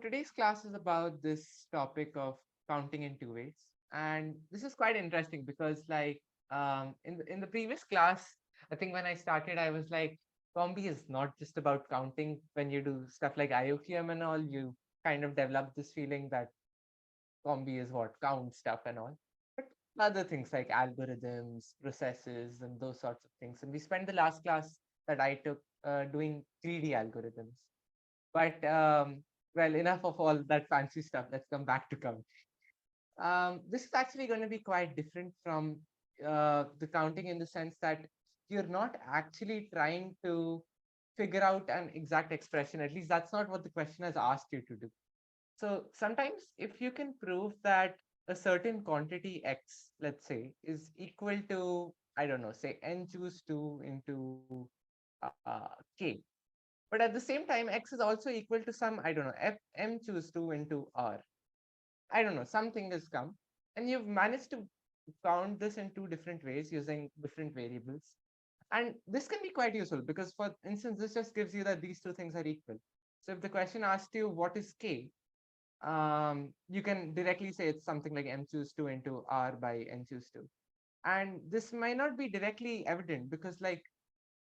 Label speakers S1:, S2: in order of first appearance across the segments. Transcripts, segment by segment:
S1: today's class is about this topic of counting in two ways, and this is quite interesting because, in the previous class, I think when I started, I was like, Combi is not just about counting. When you do stuff like IOQM and all, you kind of develop this feeling that Combi is what count stuff and all, but other things like algorithms, processes, and those sorts of things. And we spent the last class that I took doing 3D algorithms. But well, enough of all that fancy stuff. Let's come back to count. This is actually going to be quite different from the counting in the sense that you're not actually trying to figure out an exact expression. At least that's not what the question has asked you to do. So sometimes if you can prove that a certain quantity x, let's say, is equal to, I don't know, say n choose 2 into k, but at the same time, x is also equal to some, I don't know, m choose 2 into r. I don't know, something has come. And you've managed to count this in two different ways using different variables. And this can be quite useful because, for instance, this just gives you that these two things are equal. So if the question asks you what is k, you can directly say it's something like m choose 2 into r by n choose 2. And this might not be directly evident because, like,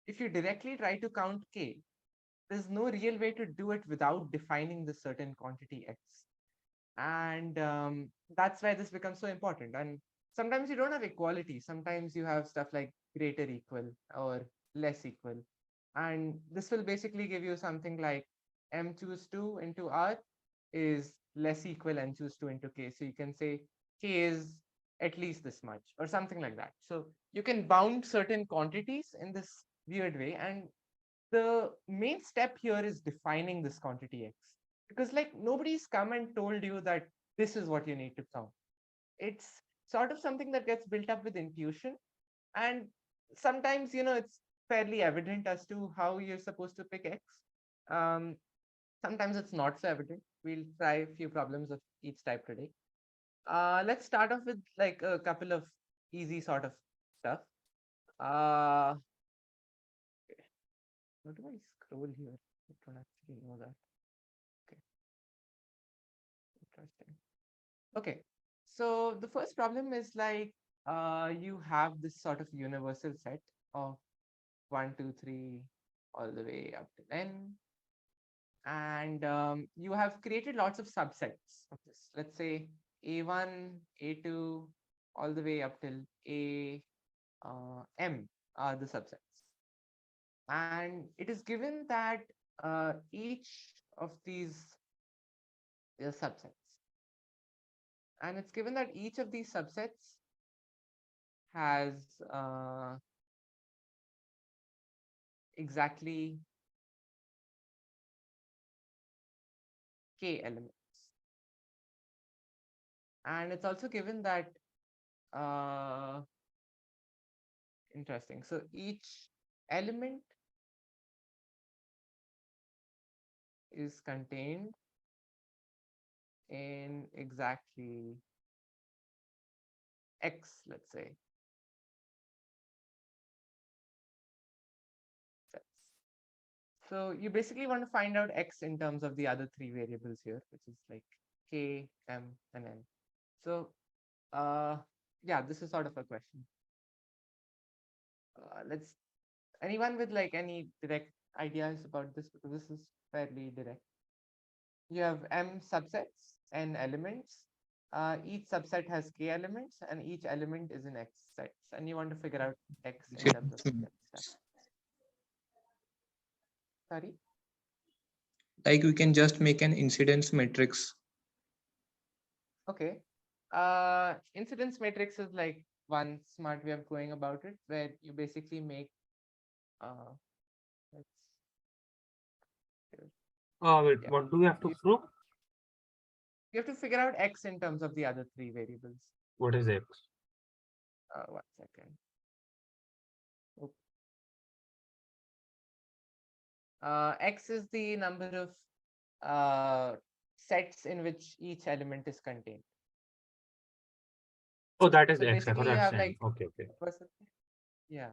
S1: if you directly try to count k, there's no real way to do it without defining this certain quantity x. And that's why this becomes so important. And sometimes you don't have equality. Sometimes you have stuff like greater equal or less equal. And this will basically give you something like m choose 2 into r is less equal n choose 2 into k. So you can say k is at least this much or something like that. So you can bound certain quantities in this weird way. And the main step here is defining this quantity x, because like nobody's come and told you that this is what you need to count. It's sort of something that gets built up with intuition, and sometimes it's fairly evident as to how you're supposed to pick x. um, Sometimes it's not so evident. We'll try a few problems of each type today. Let's start off with like a couple of easy sort of stuff. uh, How do I scroll here? I don't actually know that. Okay, interesting. Okay, so the first problem is like you have this sort of universal set of 1, 2, 3, all the way up to n, and you have created lots of subsets of this. Let's say a1, a2, all the way up till a m are the subsets. And it is given that each of these is subsets. And it's given that each of these subsets has exactly k elements. And it's also given that, interesting. So each element is contained in exactly x, let's say, sets. So you basically want to find out x in terms of the other three variables here, which is like k, m, and n. So yeah, this is sort of a question. Let's Anyone with like any direct ideas about this, because this is fairly direct. You have m subsets, n elements. Each subset has k elements, and each element is in x sets, and you want to figure out x in terms of that stuff. Sorry.
S2: Like we can just make an incidence matrix.
S1: Okay. Incidence matrix is like one smart way of going about it, where you basically make let's
S3: Wait,
S1: yeah,
S3: what do we have to prove?
S1: you have to figure out x in terms of the other three variables.
S3: What is X?
S1: 1 second. X is the number of sets in which each element is contained.
S3: Oh, that is
S1: So
S3: X. I thought
S1: basically, you
S3: that's
S1: have
S3: N.
S1: like
S3: Okay, okay.
S1: yeah.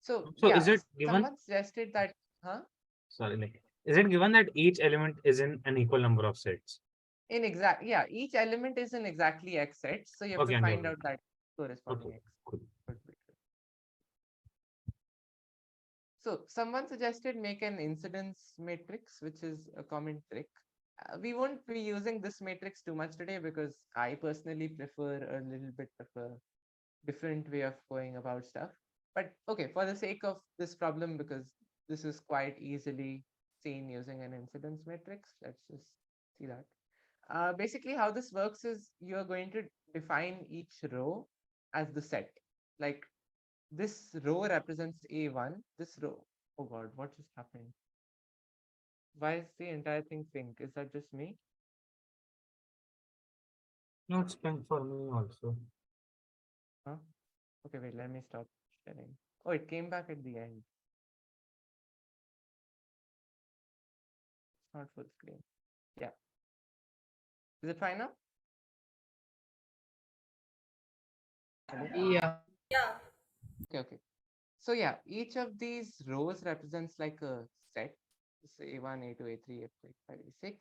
S1: So
S3: So is
S1: yeah,
S3: it given?
S1: someone suggested that, huh?
S3: Sorry, like Is it given that each element is in an equal number of sets?
S1: In exact, yeah, each element is in exactly X sets. So you have
S3: Okay,
S1: to find
S3: understood.
S1: out that corresponding
S3: Okay,
S1: X.
S3: cool.
S1: Good, good, good. So someone suggested make an incidence matrix, which is a common trick. We won't be using this matrix too much today because I personally prefer a little bit of a different way of going about stuff. But okay, for the sake of this problem, because this is quite easily seen using an incidence matrix, let's just see that. Basically, how this works is you're going to define each row as the set. Like this row represents A1, this row. Oh God, what just happened? Why is the entire thing pink? Is that just me?
S3: No, it's pink for me also.
S1: Huh? Okay, wait, let me stop sharing. Oh, it came back at the end. It's not full screen. Yeah. Is it fine now?
S4: Yeah.
S1: Okay, okay. So yeah, each of these rows represents like a set. So A1, A2, A3, A4, A5, A6.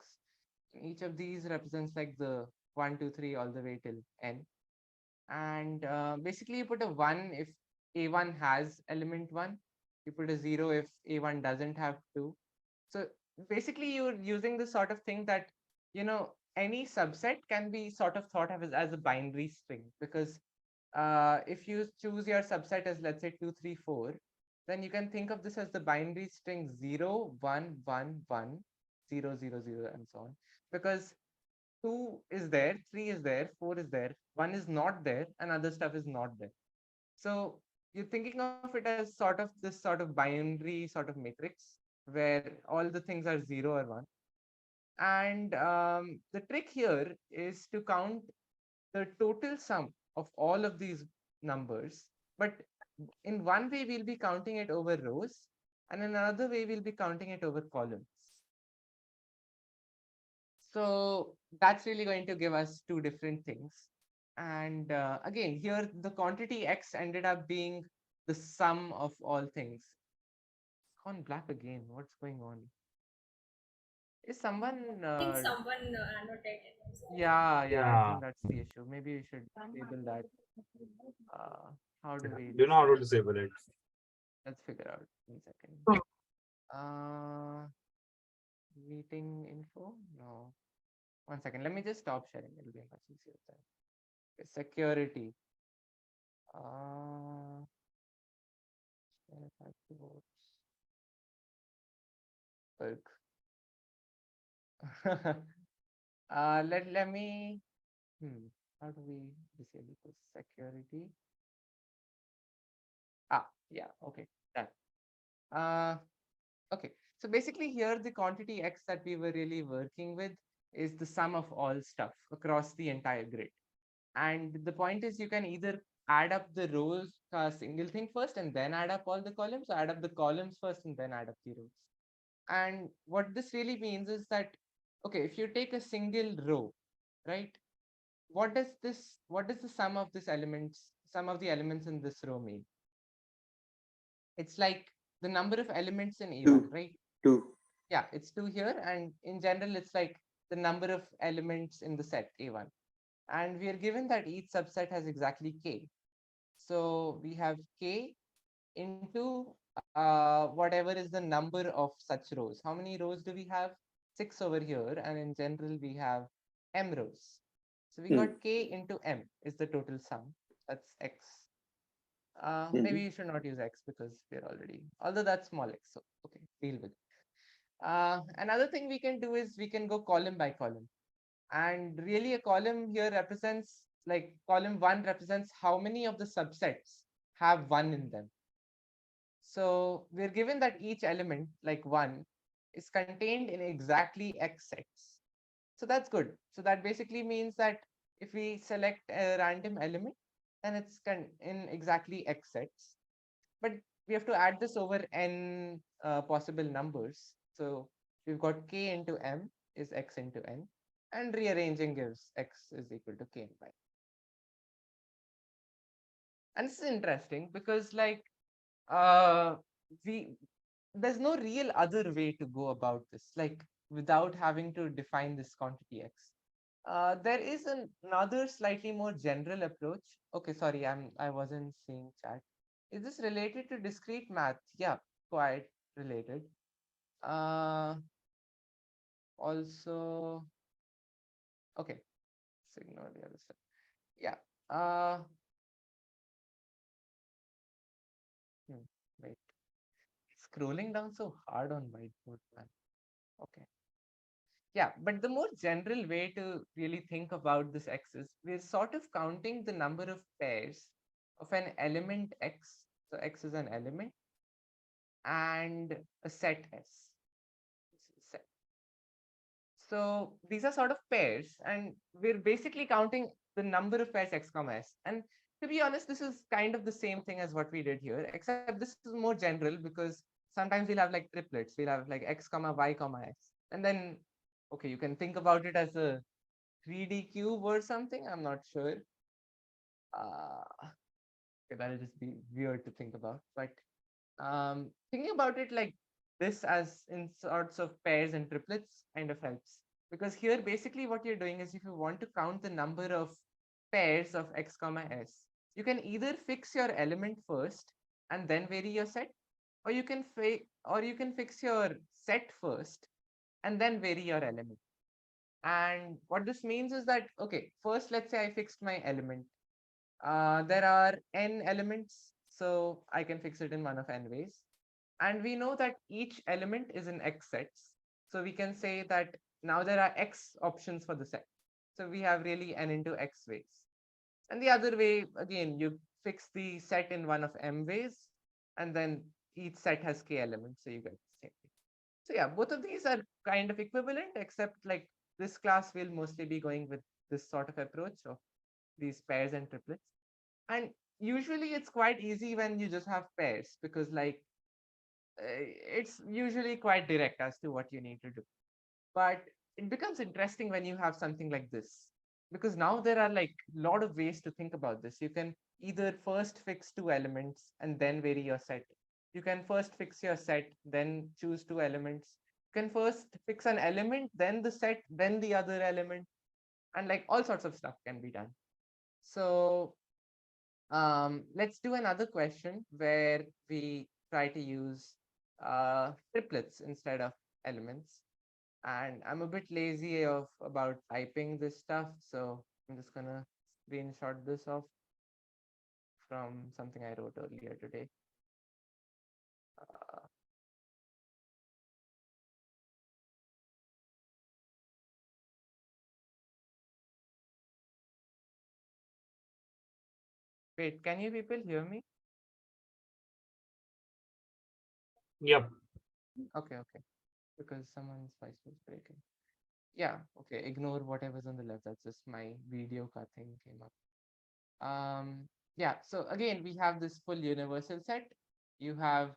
S1: Each of these represents like the 1, 2, 3 all the way till n. And basically you put a 1 if A1 has element 1. You put a 0 if A1 doesn't have 2. So basically you're using this sort of thing that, any subset can be sort of thought of as a binary string, because if you choose your subset as, let's say, 2, 3, 4, then you can think of this as the binary string 0, 1, 1, 1, 0, 0, 0, and so on. Because 2 is there, 3 is there, 4 is there, 1 is not there, and other stuff is not there. So you're thinking of it as sort of this sort of binary sort of matrix where all the things are 0 or 1. And the trick here is to count the total sum of all of these numbers. But in one way, we'll be counting it over rows, and in another way, we'll be counting it over columns. So that's really going to give us two different things. And again, here the quantity x ended up being the sum of all things. It's gone black again. What's going on? Is someone
S4: I think someone annotated.
S1: yeah, I
S3: Yeah.
S1: think that's the issue. Maybe we should disable that. Uh, how do we
S3: Do you know how to
S1: disable?
S3: disable it?
S1: Let's figure out in a second.
S3: Hmm.
S1: Meeting info? No. 1 second. Let me just stop sharing. It'll be much easier then. Okay, security. Share attributes. Work. Let me. How do we disable this security? Yeah. Okay. Done. Okay. So basically, here the quantity x that we were really working with is the sum of all stuff across the entire grid. And the point is, you can either add up the rows, single thing first, and then add up all the columns, or add up the columns first and then add up the rows. And what this really means is that, okay, if you take a single row, right? What does the sum of sum of the elements in this row mean? It's like the number of elements in A1, right?
S5: 2.
S1: Yeah, it's 2 here, and in general, it's like the number of elements in the set A1. And we are given that each subset has exactly k. So we have k into whatever is the number of such rows. How many rows do we have? 6 over here, and in general, we have m rows. So we got k into m is the total sum. That's x. Maybe you should not use x because we're already, although that's small x. So, okay, deal with it. Another thing we can do is we can go column by column. And really a column here represents, like column 1 represents how many of the subsets have 1 in them. So we're given that each element, like 1, is contained in exactly x sets. So that's good. So that basically means that if we select a random element, then it's in exactly x sets. But we have to add this over n possible numbers. So we've got k into m is x into n, and rearranging gives x is equal to k and y. And this is interesting because, like, we there's no real other way to go about this, like without having to define this quantity x. There is another slightly more general approach. Okay, sorry, I wasn't seeing chat. Is this related to discrete math? Yeah, quite related. Uh, Also, okay, so ignore the other stuff. Yeah. Uh, hmm, Wait. Scrolling down so hard on whiteboard, man. Okay. Yeah, but the more general way to really think about this x is we're sort of counting the number of pairs of an element x. So x is an element and a set S. Set. So these are sort of pairs, and we're basically counting the number of pairs x comma s. And to be honest, this is kind of the same thing as what we did here, except this is more general because sometimes we'll have like triplets. We'll have like x comma y comma x, and then okay, you can think about it as a 3D cube or something. I'm not sure. Okay, that'll just be weird to think about. But thinking about it like this as in sorts of pairs and triplets kind of helps. Because here, basically what you're doing is if you want to count the number of pairs of x comma s, you can either fix your element first and then vary your set, or you can fix your set first and then vary your element. And what this means is that, okay, first let's say I fixed my element. There are n elements, so I can fix it in one of n ways. And we know that each element is in x sets. So we can say that now there are x options for the set. So we have really n into x ways. And the other way, again, you fix the set in one of m ways, and then each set has k elements, so you get the same thing. So yeah, both of these are kind of equivalent, except like this class will mostly be going with this sort of approach of these pairs and triplets. And usually it's quite easy when you just have pairs because like it's usually quite direct as to what you need to do. But it becomes interesting when you have something like this because now there are like a lot of ways to think about this. You can either first fix two elements and then vary your set. You can first fix your set, then choose two elements. You can first fix an element, then the set, then the other element, and like all sorts of stuff can be done. So let's do another question where we try to use triplets instead of elements. And I'm a bit lazy of about typing this stuff, so I'm just gonna screenshot this off from something I wrote earlier today. Uh, Wait, can you people hear me?
S3: Yep.
S1: Okay, because someone's voice was breaking. Yeah, okay, ignore whatever's on the left. That's just my video cut thing came up. Yeah, so again, we have this full universal set. You have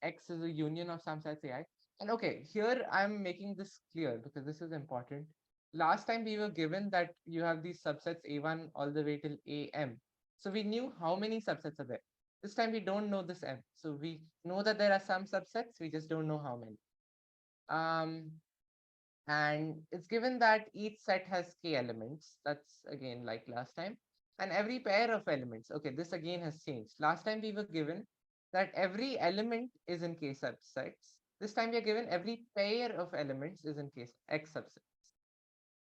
S1: X is a union of some sets AI. And okay, here I'm making this clear because this is important. Last time we were given that you have these subsets A1 all the way till AM. So we knew how many subsets are there. This time we don't know this M. So we know that there are some subsets, we just don't know how many. Um, and it's given that each set has k elements. That's again like last time. And every pair of elements, okay, this again has changed. Last time we were given that every element is in k subsets. This time we are given every pair of elements is in k x subsets.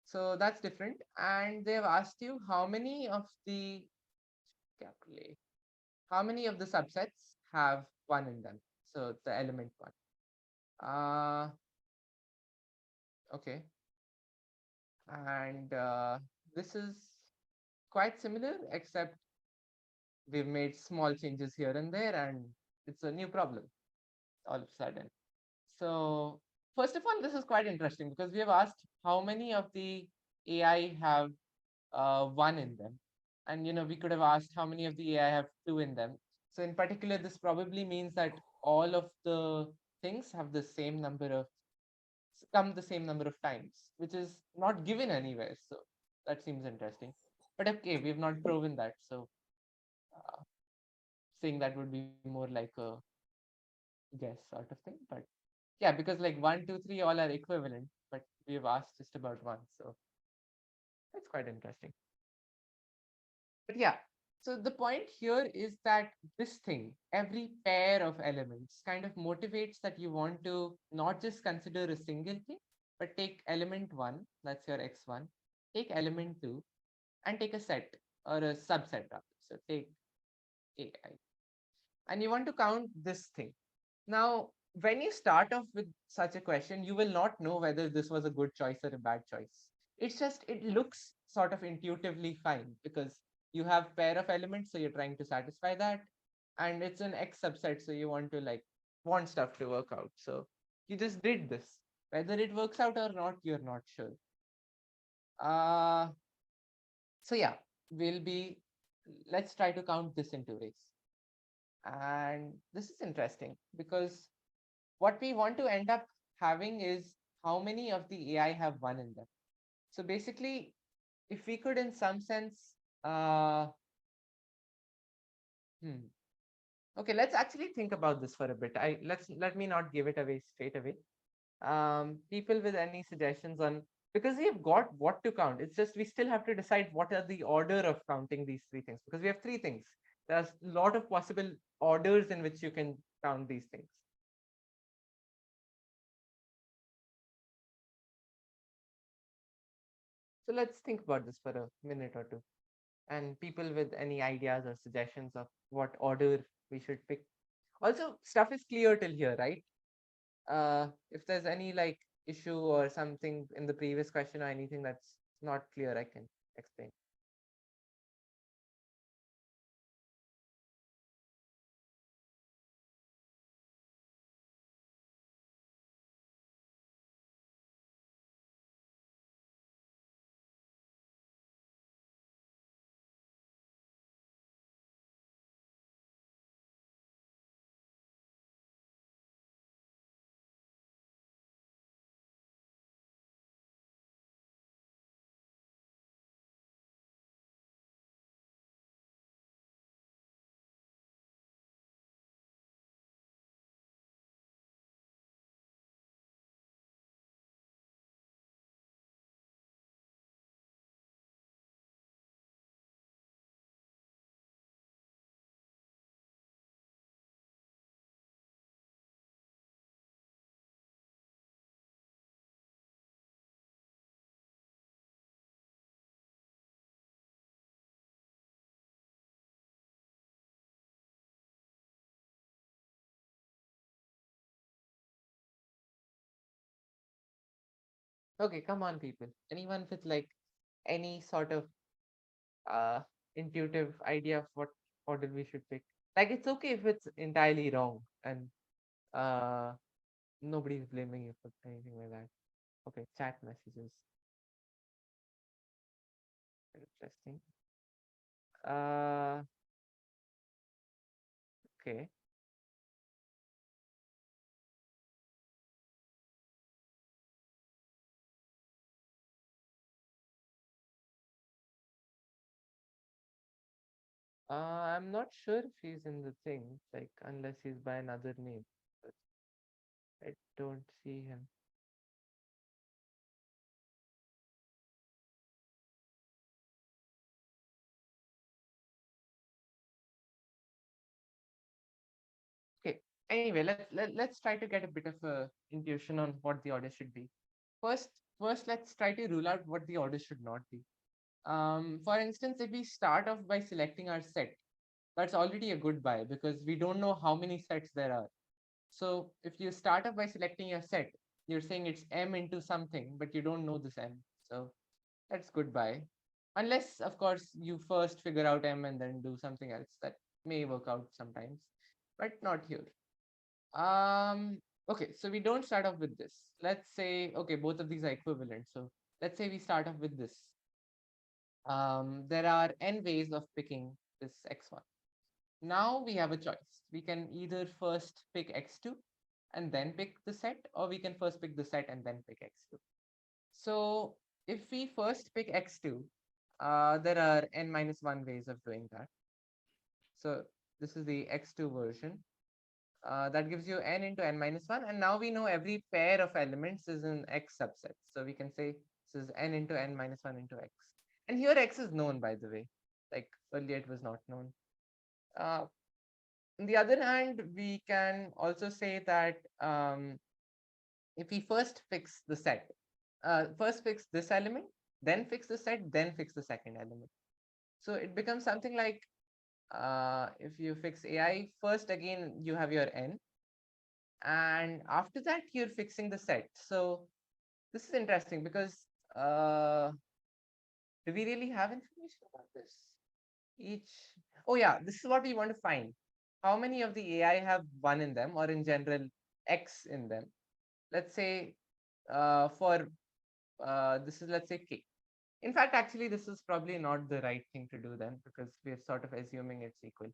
S1: So that's different. And they've asked you how many of the calculate how many of the subsets have one in them. So the element one. Okay. And this is quite similar, except we've made small changes here and there, and it's a new problem all of a sudden. So first of all, this is quite interesting because we have asked how many of the AI have one in them. And we could have asked how many of the AI have two in them. So in particular, this probably means that all of the things have the same number of come the same number of times, which is not given anywhere. So that seems interesting. But okay, we've not proven that. So saying that would be more like a guess sort of thing. But yeah, because like 1, 2, 3 all are equivalent, but we've asked just about one. So that's quite interesting. But yeah, so the point here is that this thing, every pair of elements kind of motivates that you want to not just consider a single thing, but take element one, that's your x1, take element two, and take a set or a subset rather. So take AI. And you want to count this thing. Now, when you start off with such a question, you will not know whether this was a good choice or a bad choice. It's just, it looks sort of intuitively fine because you have pair of elements, so you're trying to satisfy that. And it's an X subset, so you want to like, want stuff to work out. So you just did this. Whether it works out or not, you're not sure. Uh, so yeah, we'll be, let's try to count this into ways. And this is interesting because what we want to end up having is how many of the AI have one in them. So basically, if we could, in some sense, uh, okay, let's actually think about this for a bit. Let me not give it away straight away. People with any suggestions on, because we've got what to count. It's just we still have to decide what are the order of counting these three things because we have three things. There's a lot of possible orders in which you can count these things. So let's think about this for a minute or two. And people with any ideas or suggestions of what order we should pick. Also, stuff is clear till here, right? If there's any like issue or something in the previous question or anything that's not clear, I can explain. Okay, come on, people. Anyone with like any sort of uh intuitive idea of what order we should pick? Like it's okay if it's entirely wrong and uh nobody's blaming you for anything like that. Okay, chat messages. Interesting. Uh okay. I'm not sure if he's in the thing, like unless he's by another name. But I don't see him. Okay. Anyway, let's try to get a bit of a intuition on what the order should be. First, first let's try to rule out what the order should not be. For instance, if we start off by selecting our set, that's already a good buy because we don't know how many sets there are. So if you start off by selecting your set, you're saying it's m into something, but you don't know this m. So that's goodbye. Unless, of course, you first figure out M and then do something else that may work out sometimes, but not here. Okay, so we don't start off with this. Let's say, okay, both of these are equivalent. So let's say we start off with this. There are n ways of picking this x1. Now we have a choice. We can either first pick x2 and then pick the set, or we can first pick the set and then pick x2. So if we first pick x2, there are n minus 1 ways of doing that. So this is the x2 version. That gives you n into n minus 1. And now we know every pair of elements is an x subset. So we can say this is n into n minus 1 into x. And here x is known, by the way. Like earlier it was not known. On the other hand, we can also say that if we first fix the set, first fix this element, then fix the set, then fix the second element. So it becomes something like if you fix AI first, again, you have your n. And after that, you're fixing the set. So this is interesting because do we really have information about this? Each, oh yeah, this is what we want to find. How many of the AI have 1 in them, or in general, x in them? Let's say for this is, let's say, k. In fact, actually, this is probably not the right thing to do then, because we're sort of assuming it's equal.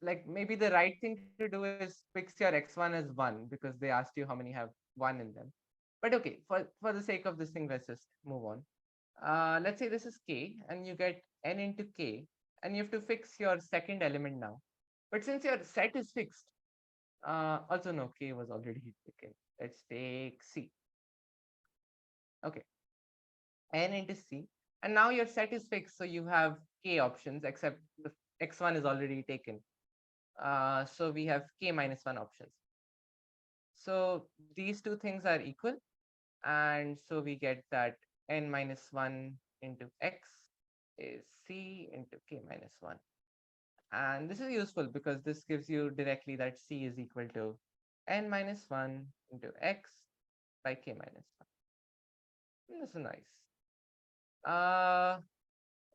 S1: Like maybe the right thing to do is fix your x1 as 1 because they asked you how many have 1 in them. But okay, for the sake of this thing, let's just move on. Let's say this is k and you get n into k, and you have to fix your second element now. But since your set is fixed, also no, k was already taken. Let's take c. Okay, n into c. And now your set is fixed, so you have k options, except the x1 is already taken. So we have k minus 1 options. So these two things are equal. And so we get that n minus 1 into x is c into k minus 1. And this is useful because this gives you directly that c is equal to n minus 1 into x by k minus 1. This is nice.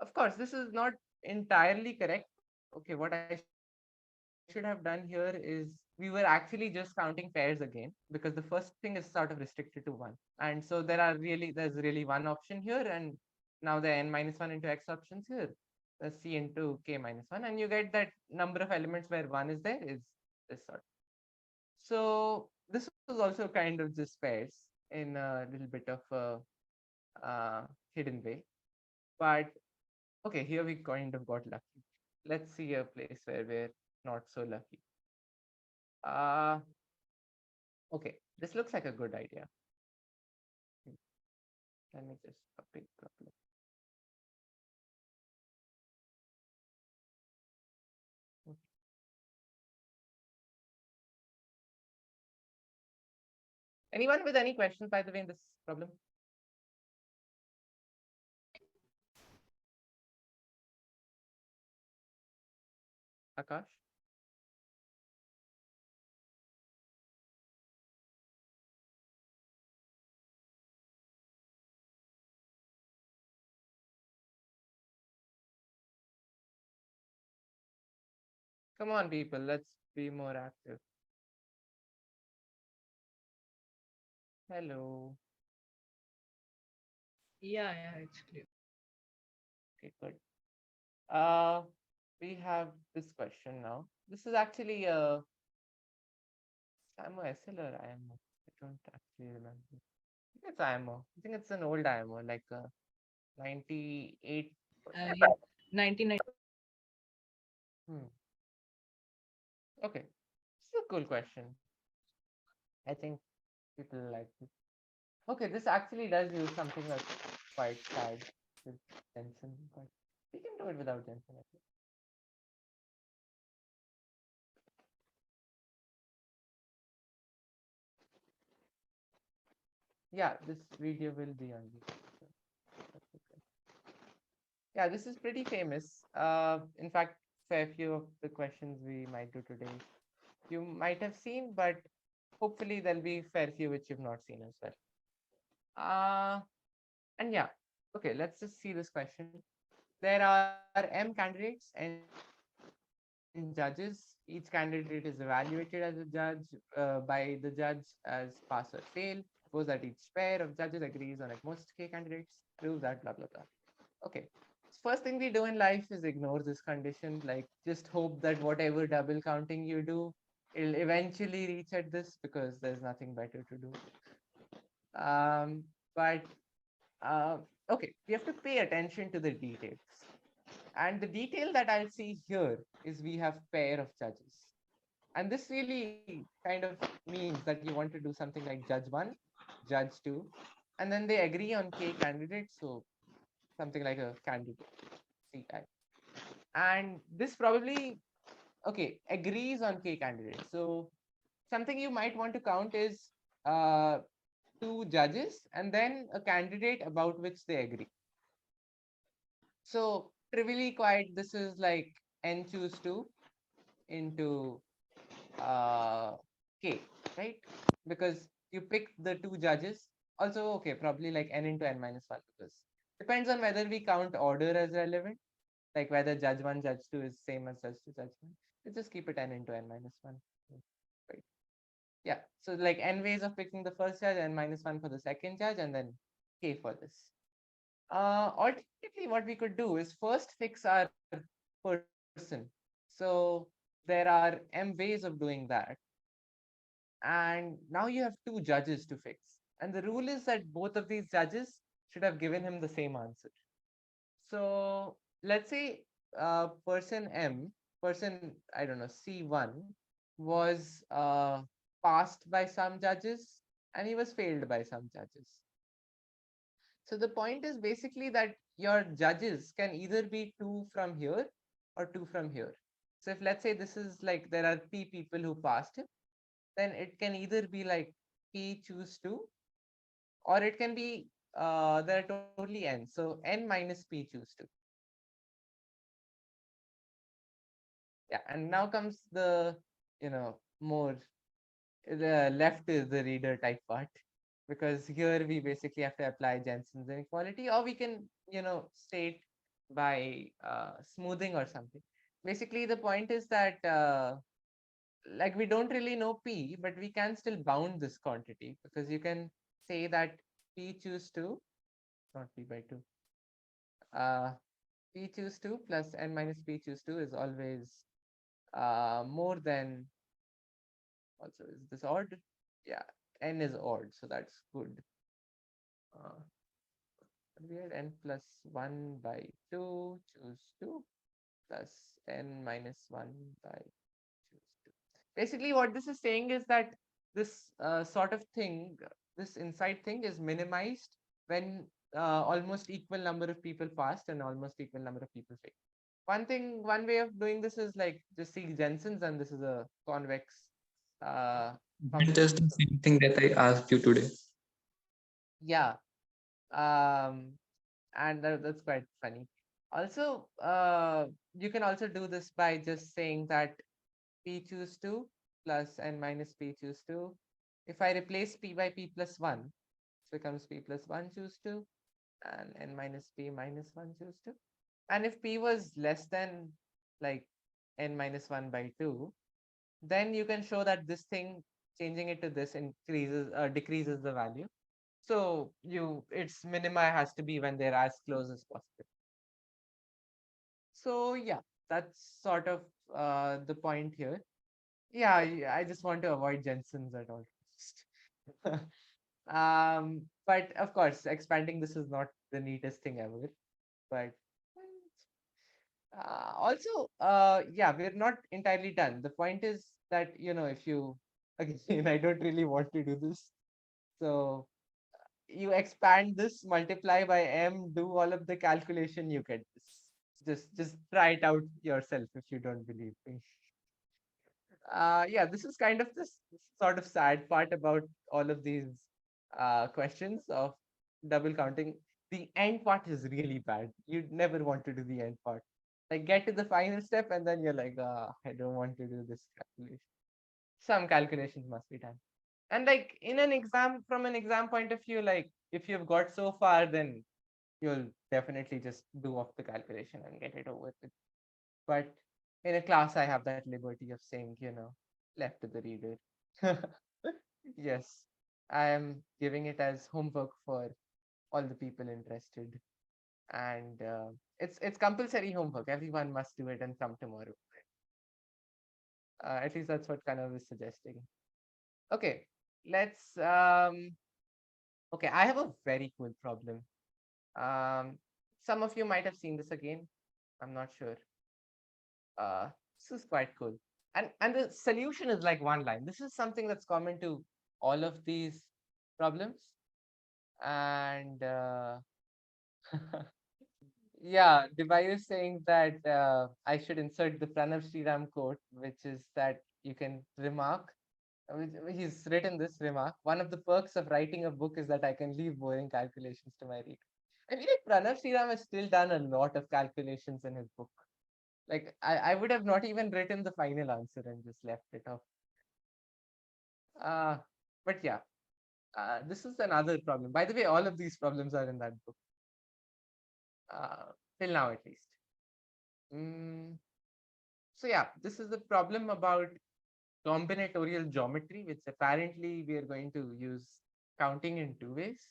S1: Of course, this is not entirely correct. Okay, what I should have done here is we were actually just counting pairs again, because the first thing is sort of restricted to 1. And so there's really one option here, and now the n minus 1 into x options here, the c into k minus 1, and you get that number of elements where 1 is there is this sort. So this was also kind of just pairs in a little bit of a hidden way. But okay, here we kind of got lucky. Let's see a place where we're not so lucky. Uh, okay, this looks like a good idea. Let me just pick up. Anyone with any questions, by the way, in this problem? Akash? Come on, people, let's be more active. Hello.
S2: Yeah, it's clear.
S1: Okay, good. Uh, we have this question now. This is actually a IMO SL or IMO. I don't actually remember. I think it's IMO. I think it's an old IMO, like 98.
S2: Yeah, 99.
S1: Hmm. Okay, this is a cool question. I think people like it. Okay, this actually does use something that's quite sad with Jensen, but we can do it without Jensen, I think. Yeah, this video will be on YouTube. So that's okay. Yeah, this is pretty famous. In fact, fair few of the questions we might do today, you might have seen, but hopefully there'll be fair few which you've not seen as well. And yeah, okay, let's just see this question. There are m candidates and judges. Each candidate is evaluated as a judge by the judge as pass or fail. Suppose that each pair of judges agrees on at most k candidates. Prove that blah blah blah. Okay. First thing we do in life is ignore this condition. Like just hope that whatever double counting you do, it'll eventually reach at this because there's nothing better to do. But okay, we have to pay attention to the details. And the detail that I'll see here is we have pair of judges. And this really kind of means that you want to do something like judge 1, judge 2, and then they agree on k candidates. So something like a candidate ci. And this probably, okay, agrees on k candidates. So something you might want to count is uh, 2 judges and then a candidate about which they agree. So trivially quite, this is like n choose 2 into uh, k, right? Because you pick the 2 judges. Also, okay, probably like n into n minus 1, because depends on whether we count order as relevant, like whether judge 1, judge 2 is same as judge 2, judge 1. Let's just keep it n into n minus 1. Right. Yeah. So like n ways of picking the first judge, n minus 1 for the second judge, and then k for this. Alternatively, what we could do is first fix our person. So there are m ways of doing that. And now you have 2 judges to fix. And the rule is that both of these judges should have given him the same answer. So let's say person M, person, I don't know, C1 was passed by some judges and he was failed by some judges. So the point is basically that your judges can either be 2 from here or 2 from here. So if let's say this is like there are p people who passed him, then it can either be like p choose 2, or it can be there are totally n. So n minus p choose 2. Yeah, and now comes the, more the left is the reader type part, because here we basically have to apply Jensen's inequality, or we can, state by smoothing or something. Basically, the point is that like we don't really know p, but we can still bound this quantity, because you can say that p choose 2, not p by 2, uh, p choose 2 plus n minus p choose 2 is always more than, also is this odd? Yeah, n is odd, so that's good. uh, we had n plus 1 by 2 choose 2 plus n minus 1 by choose 2. Basically what this is saying is that this sort of thing, this inside thing is minimized when almost equal number of people passed and almost equal number of people failed. One way of doing this is like just see Jensen's, and this is a convex uh,
S2: That's just
S1: function.
S2: the same thing that I asked you today.
S1: Yeah, um, and that's quite funny. Also, you can also do this by just saying that p choose 2 plus n minus p choose 2. If I replace p by p plus 1, it becomes p plus 1 choose 2 and n minus p minus 1 choose 2. And if p was less than like n minus 1 by 2, then you can show that this thing, changing it to this, decreases the value. So its minima has to be when they're as close as possible. So yeah, that's sort of the point here. Yeah, I just want to avoid Jensen's at all cost. But of course, expanding this is not the neatest thing ever. But also, yeah, we're not entirely done. The point is that, if you, again, I don't really want to do this. So you expand this, multiply by m, do all of the calculation, you get this. Just try it out yourself if you don't believe me. Yeah, this is kind of this sort of sad part about all of these questions of double counting. The end part is really bad. You'd never want to do the end part. Like get to the final step and then you're like, I don't want to do this calculation. Some calculations must be done. And like in an exam, from an exam point of view, like if you've got so far, then you'll definitely just do off the calculation and get it over with. But in a class, I have that liberty of saying, left to the reader. Yes, I am giving it as homework for all the people interested, and it's compulsory homework. Everyone must do it and come tomorrow. At least that's what kind of is suggesting. Okay, let's. Okay, I have a very cool problem. Um, some of you might have seen this again. I'm not sure. Uh, this is quite cool. and the solution is like one line. This is something that's common to all of these problems. And yeah, Divine is saying that I should insert the Pranav Sriram quote, which is that you can remark. He's written this remark. One of the perks of writing a book is that I can leave boring calculations to my reader. I feel like Pranav Sriram has still done a lot of calculations in his book. Like I would have not even written the final answer and just left it off. Uh, but yeah, this is another problem. By the way, all of these problems are in that book. Till now at least. Mm, so yeah, this is the problem about combinatorial geometry, which apparently we are going to use counting in two ways.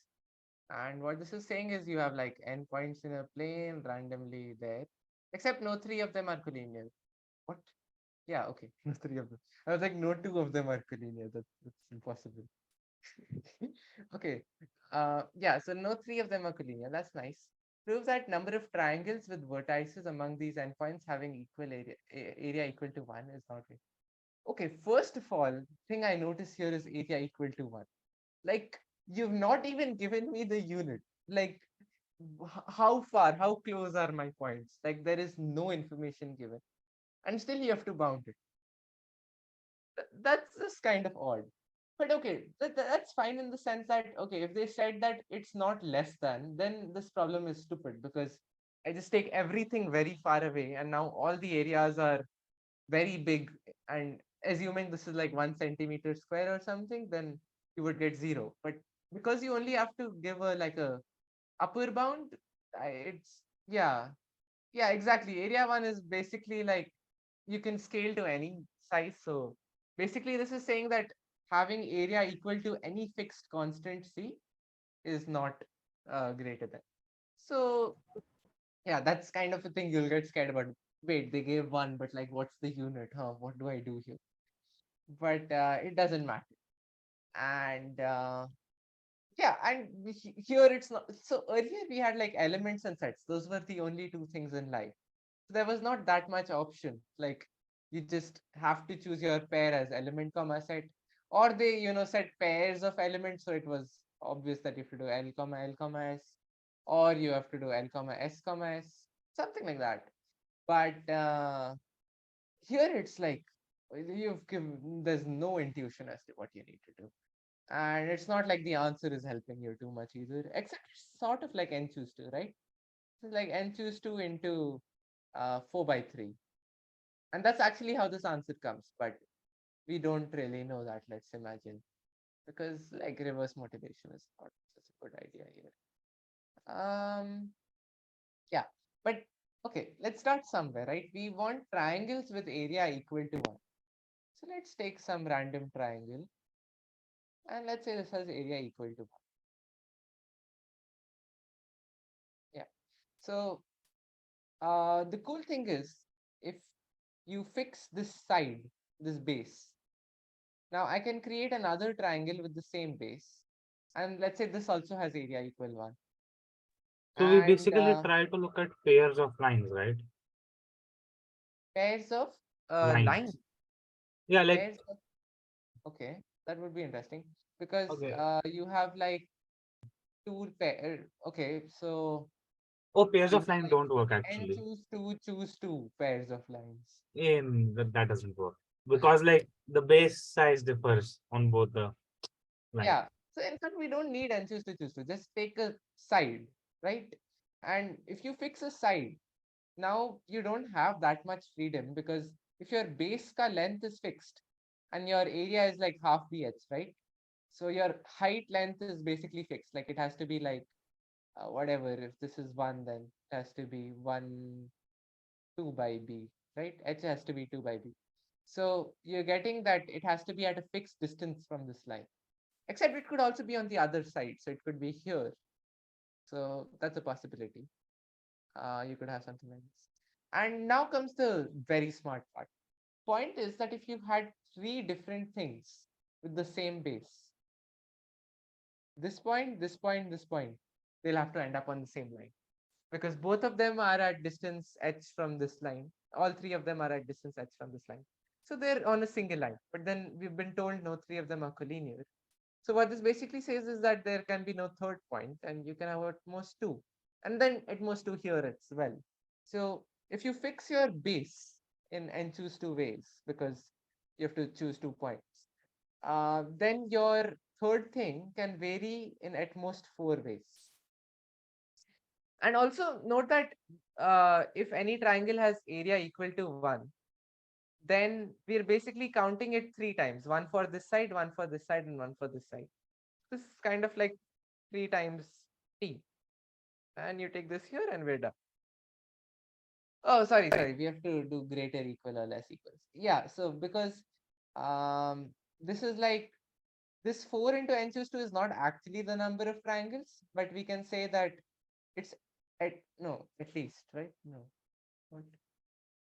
S1: And what this is saying is you have like n points in a plane randomly there, except no three of them are collinear. What? Yeah, okay, no three of them. I was like, no two of them are collinear. That's impossible. Okay. Yeah, so no three of them are collinear. That's nice. Proves that number of triangles with vertices among these endpoints having equal area equal to 1 is not real. Okay, first of all, thing I notice here is area equal to 1. Like, you've not even given me the unit. Like, how far, how close are my points? Like, there is no information given. And still you have to bound it. That's just kind of odd. But okay, that's fine in the sense that, okay, if they said that it's not less than, then this problem is stupid because I just take everything very far away and now all the areas are very big. And assuming this is like 1 centimeter square or something, then you would get 0. But because you only have to give a like a upper bound, it's, yeah, exactly. Area 1 is basically like you can scale to any size. So basically, this is saying that having area equal to any fixed constant C is not greater than. So yeah, that's kind of a thing you'll get scared about. Wait, they gave 1, but like, what's the unit? Huh? What do I do here? But it doesn't matter. And yeah, and here it's not. So earlier we had like elements and sets. Those were the only two things in life. So there was not that much option. Like you just have to choose your pair as element comma set, or they set pairs of elements. So it was obvious that you have to do L comma S, or you have to do L comma S, something like that. But here it's like you've given there's no intuition as to what you need to do. And it's not like the answer is helping you too much either, except it's sort of like n choose 2, right? It's like n choose 2 into 4 by 3. And that's actually how this answer comes, but we don't really know that, let's imagine, because like reverse motivation is not such a good idea here. Yeah, but okay, let's start somewhere, right? We want triangles with area equal to 1. So let's take some random triangle and let's say this has area equal to 1. Yeah. So the cool thing is if you fix this side, this base, now I can create another triangle with the same base. And let's say this also has area equal 1.
S3: So we
S1: And
S3: basically try to look at pairs of lines, right?
S1: pairs of lines.
S3: Lines. Yeah, like
S1: Pairs of, okay, that would be interesting because
S3: okay.
S1: you have like two pair. Okay, so
S3: Oh, pairs
S1: you
S3: of
S1: have
S3: line
S1: like
S3: don't work
S1: n
S3: actually.
S1: choose two pairs of lines.
S3: That doesn't work because like the base size differs on both the line.
S1: Yeah. So in fact, we don't need n choose 2. Just take a side, right? And if you fix a side, now you don't have that much freedom because if your base ka length is fixed and your area is like half bh, right? So your height length is basically fixed. Like it has to be like whatever. If this is 1, then it has to be 2 by b, right? H has to be 2 by b. So you're getting that it has to be at a fixed distance from this line. Except it could also be on the other side. So it could be here. So that's a possibility. You could have something like this. And now comes the very smart part. Point is that if you had 3 different things with the same base, this point, this point, this point, they'll have to end up on the same line because both of them are at distance h from this line. All 3 of them are at distance h from this line. So they're on a single line, but then we've been told no three of them are collinear. So what this basically says is that there can be no third point and you can have at most two, and then at most two here as well. So if you fix your base and choose two ways, because you have to choose 2 points, then your third thing can vary in at most 4 ways. And also note that if any triangle has area equal to 1, then we're basically counting it 3 times, one for this side, one for this side, and one for this side. This is kind of like 3 times t. And you take this here and we're done. Oh, sorry. We have to do greater, equal, or less equals. Yeah, so because this is like this 4 into n choose 2 is not actually the number of triangles, but we can say that it's at least, right? No. What?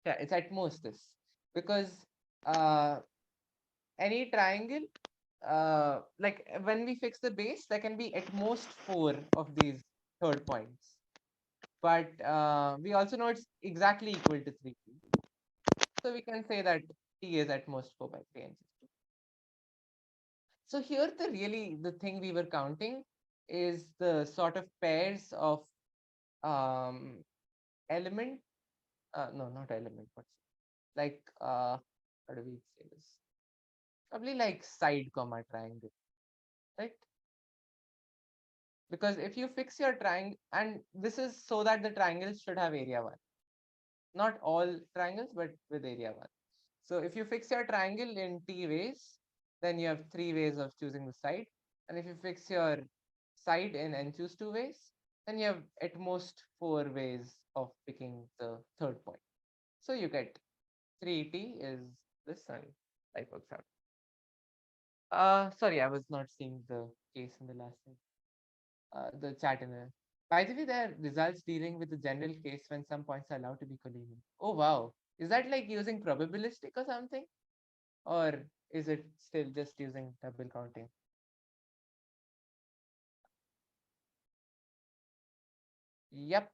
S1: Yeah, it's at most this. Because any triangle, like when we fix the base, there can be at most 4 of these third points. But we also know it's exactly equal to 3. So we can say that t is at most 4 by 3 and 6. So here the thing we were counting is the sort of pairs of um, element, no, not element, what's like, how do we say this? Probably like side comma triangle, right? Because if you fix your triangle, and this is so that the triangles should have area 1, not all triangles, but with area 1. So if you fix your triangle in t ways, then you have 3 ways of choosing the side. And if you fix your side in n choose 2 ways, then you have at most 4 ways of picking the third point. So you get 3t is this, and life works out. Sorry, I was not seeing the case in the last thing. The chat in there. By the way, there are results dealing with the general case when some points are allowed to be collinear. Oh wow. Is that like using probabilistic or something? Or is it still just using double counting? Yep.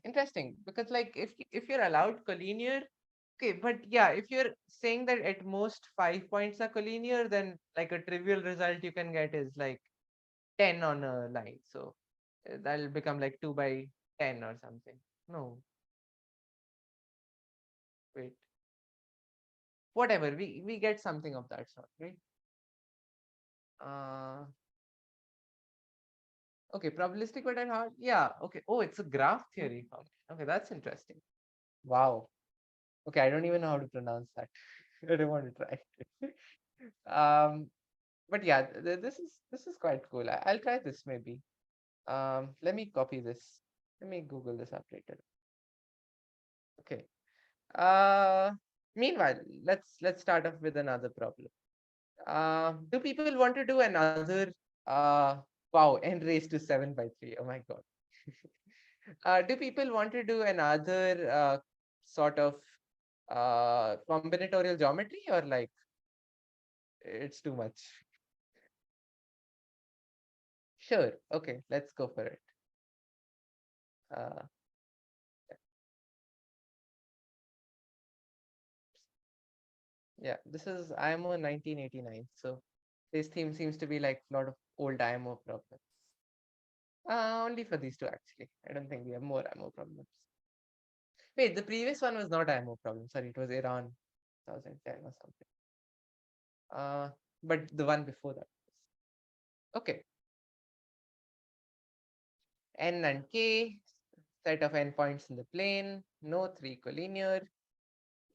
S1: Interesting, because like if you're allowed collinear, okay, but yeah, if you're saying that at most 5 points are collinear, then like a trivial result you can get is like 10 on a line. So that'll become like 2 by 10 or something. No, wait. Whatever, we get something of that sort, right? Uh okay, probabilistic but at heart. Yeah, okay. Oh, it's a graph theory form. Okay, that's interesting. Wow. Okay, I don't even know how to pronounce that. I don't want to try. But yeah, this is quite cool. I'll try this maybe. Let me copy this. Let me Google this up later. Okay. Meanwhile, let's start off with another problem. Do people want to do another wow, n raised to 7 by 3? Oh my god. Do people want to do another sort of combinatorial geometry, or like it's too much? Sure. Okay, let's go for it. Uh, yeah, this is IMO 1989. So this theme seems to be like a lot of old IMO problems. Only for these two, actually. I don't think we have more IMO problems. Wait, the previous one was not IMO problem. Sorry, it was Iran 2010 or something. But the one before that. Okay. N and K, set of endpoints in the plane, no 3 collinear.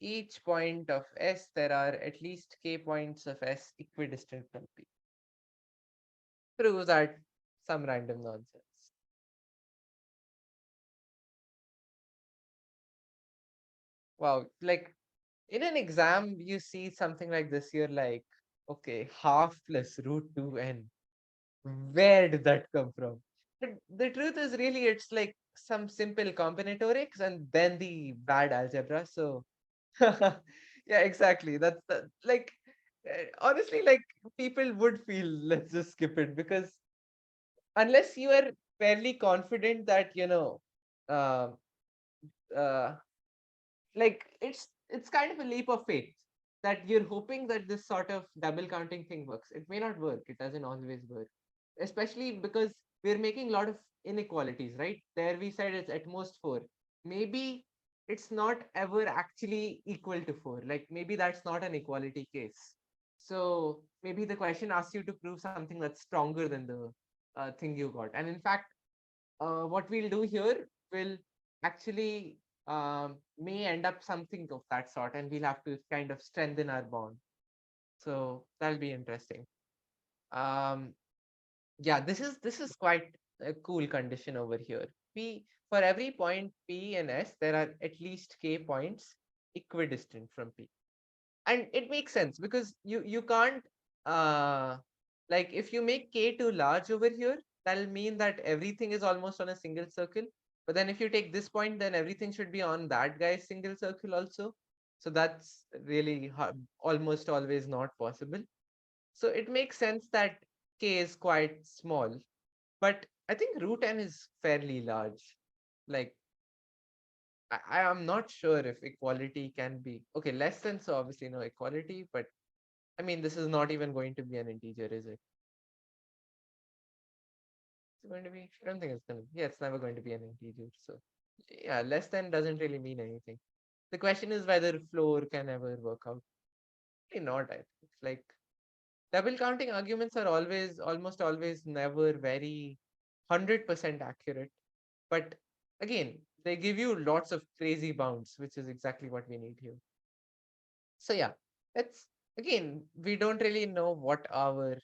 S1: Each point of S, there are at least K points of S equidistant from P. Proves that some random nonsense. Wow, like in an exam, you see something like this, you're like, okay, half plus root 2n. Where did that come from? But the truth is really it's like some simple combinatorics and then the bad algebra. So yeah, exactly. That's like honestly, like people would feel let's just skip it, because unless you are fairly confident that uh, uh, like it's kind of a leap of faith that you're hoping that this sort of double counting thing works. It may not work. It doesn't always work, especially because we're making a lot of inequalities, right? There we said it's at most 4. Maybe it's not ever actually equal to 4. Like maybe that's not an equality case. So maybe the question asks you to prove something that's stronger than the thing you got. And in fact, what we'll do here will actually may end up something of that sort, and we'll have to kind of strengthen our bond. So that'll be interesting. Um, yeah, this is quite a cool condition over here. P for every point P and S, there are at least K points equidistant from P, and it makes sense because you can't uh like if you make K too large over here, that'll mean that everything is almost on a single circle. But then if you take this point, then everything should be on that guy's single circle also. So that's really almost always not possible. So it makes sense that K is quite small, but I think root n is fairly large. Like I am not sure if equality can be okay, less than, so obviously no equality, but I mean this is not even going to be an integer, is it? It's going to be, I don't think it's gonna, yeah, it's never going to be an integer. So yeah, less than doesn't really mean anything. The question is whether floor can ever work out. Maybe not, I think. Like double counting arguments are always, almost always never very 100% accurate. But again, they give you lots of crazy bounds, which is exactly what we need here. So yeah, it's again, we don't really know what our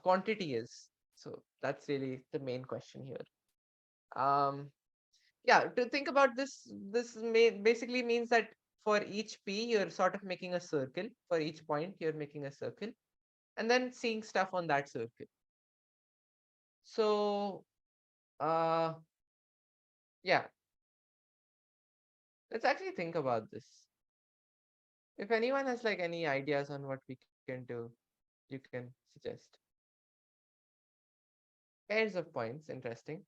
S1: quantity is. So that's really the main question here. Um, yeah, to think about this, this may basically means that for each p, you're sort of making a circle. For each point, you're making a circle, and then seeing stuff on that circle. So yeah, let's actually think about this. If anyone has like any ideas on what we can do, you can suggest. Pairs of points, interesting.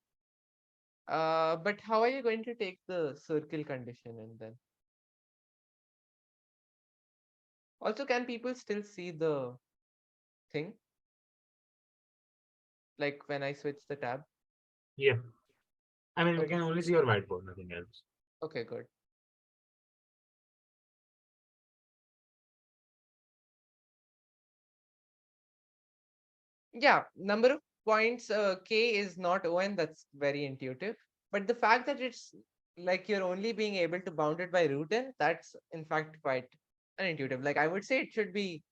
S1: But how are you going to take the circle condition and then also can people still see the thing? Like when I switch the tab?
S3: Yeah. I mean, we
S1: Okay,
S3: can only see your whiteboard, nothing else.
S1: okay, good. Yeah, number of points k is not on, that's very intuitive. But the fact that it's like you're only being able to bound it by root n, that's in fact quite unintuitive. Like I would say it should be